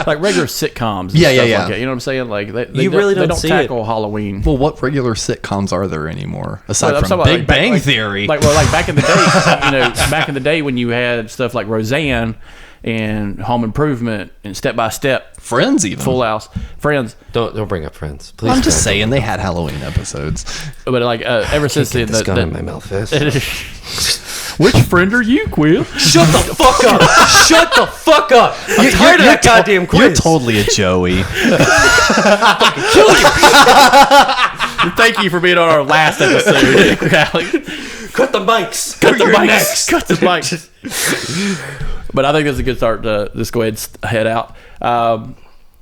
like regular sitcoms. And Yeah, stuff yeah. Like that. You know what I'm saying? Like they You really they don't see tackle Halloween. Well, what regular sitcoms are there anymore aside I'm from talking about, Big like, Bang like- Theory? Like back in the day, back in the day when you had stuff like Roseanne and Home Improvement and Step by Step, Friends, even. Full House, Friends. Don't bring up Friends, please. I'm just Friends. saying they had Halloween episodes. But like ever since Get then, this gun in my mouth fast. which friend are you, Quill? Shut the fuck up! Shut the fuck up! I'm tired of that goddamn quiz. You're totally a Joey. Thank you for being on our last episode, Alex. Cut the mics. Cut the Your mics. necks. Cut the mics. But I think that's a good start to just go ahead and head out.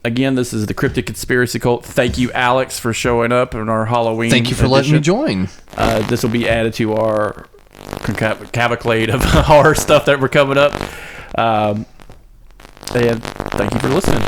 Again, this is the Cryptid Conspiracy Cult. Thank you, Alex, for showing up in our Halloween. Thank you for letting me edition. join. This will be added to our cavalcade of horror stuff that we're coming up. And thank you for listening.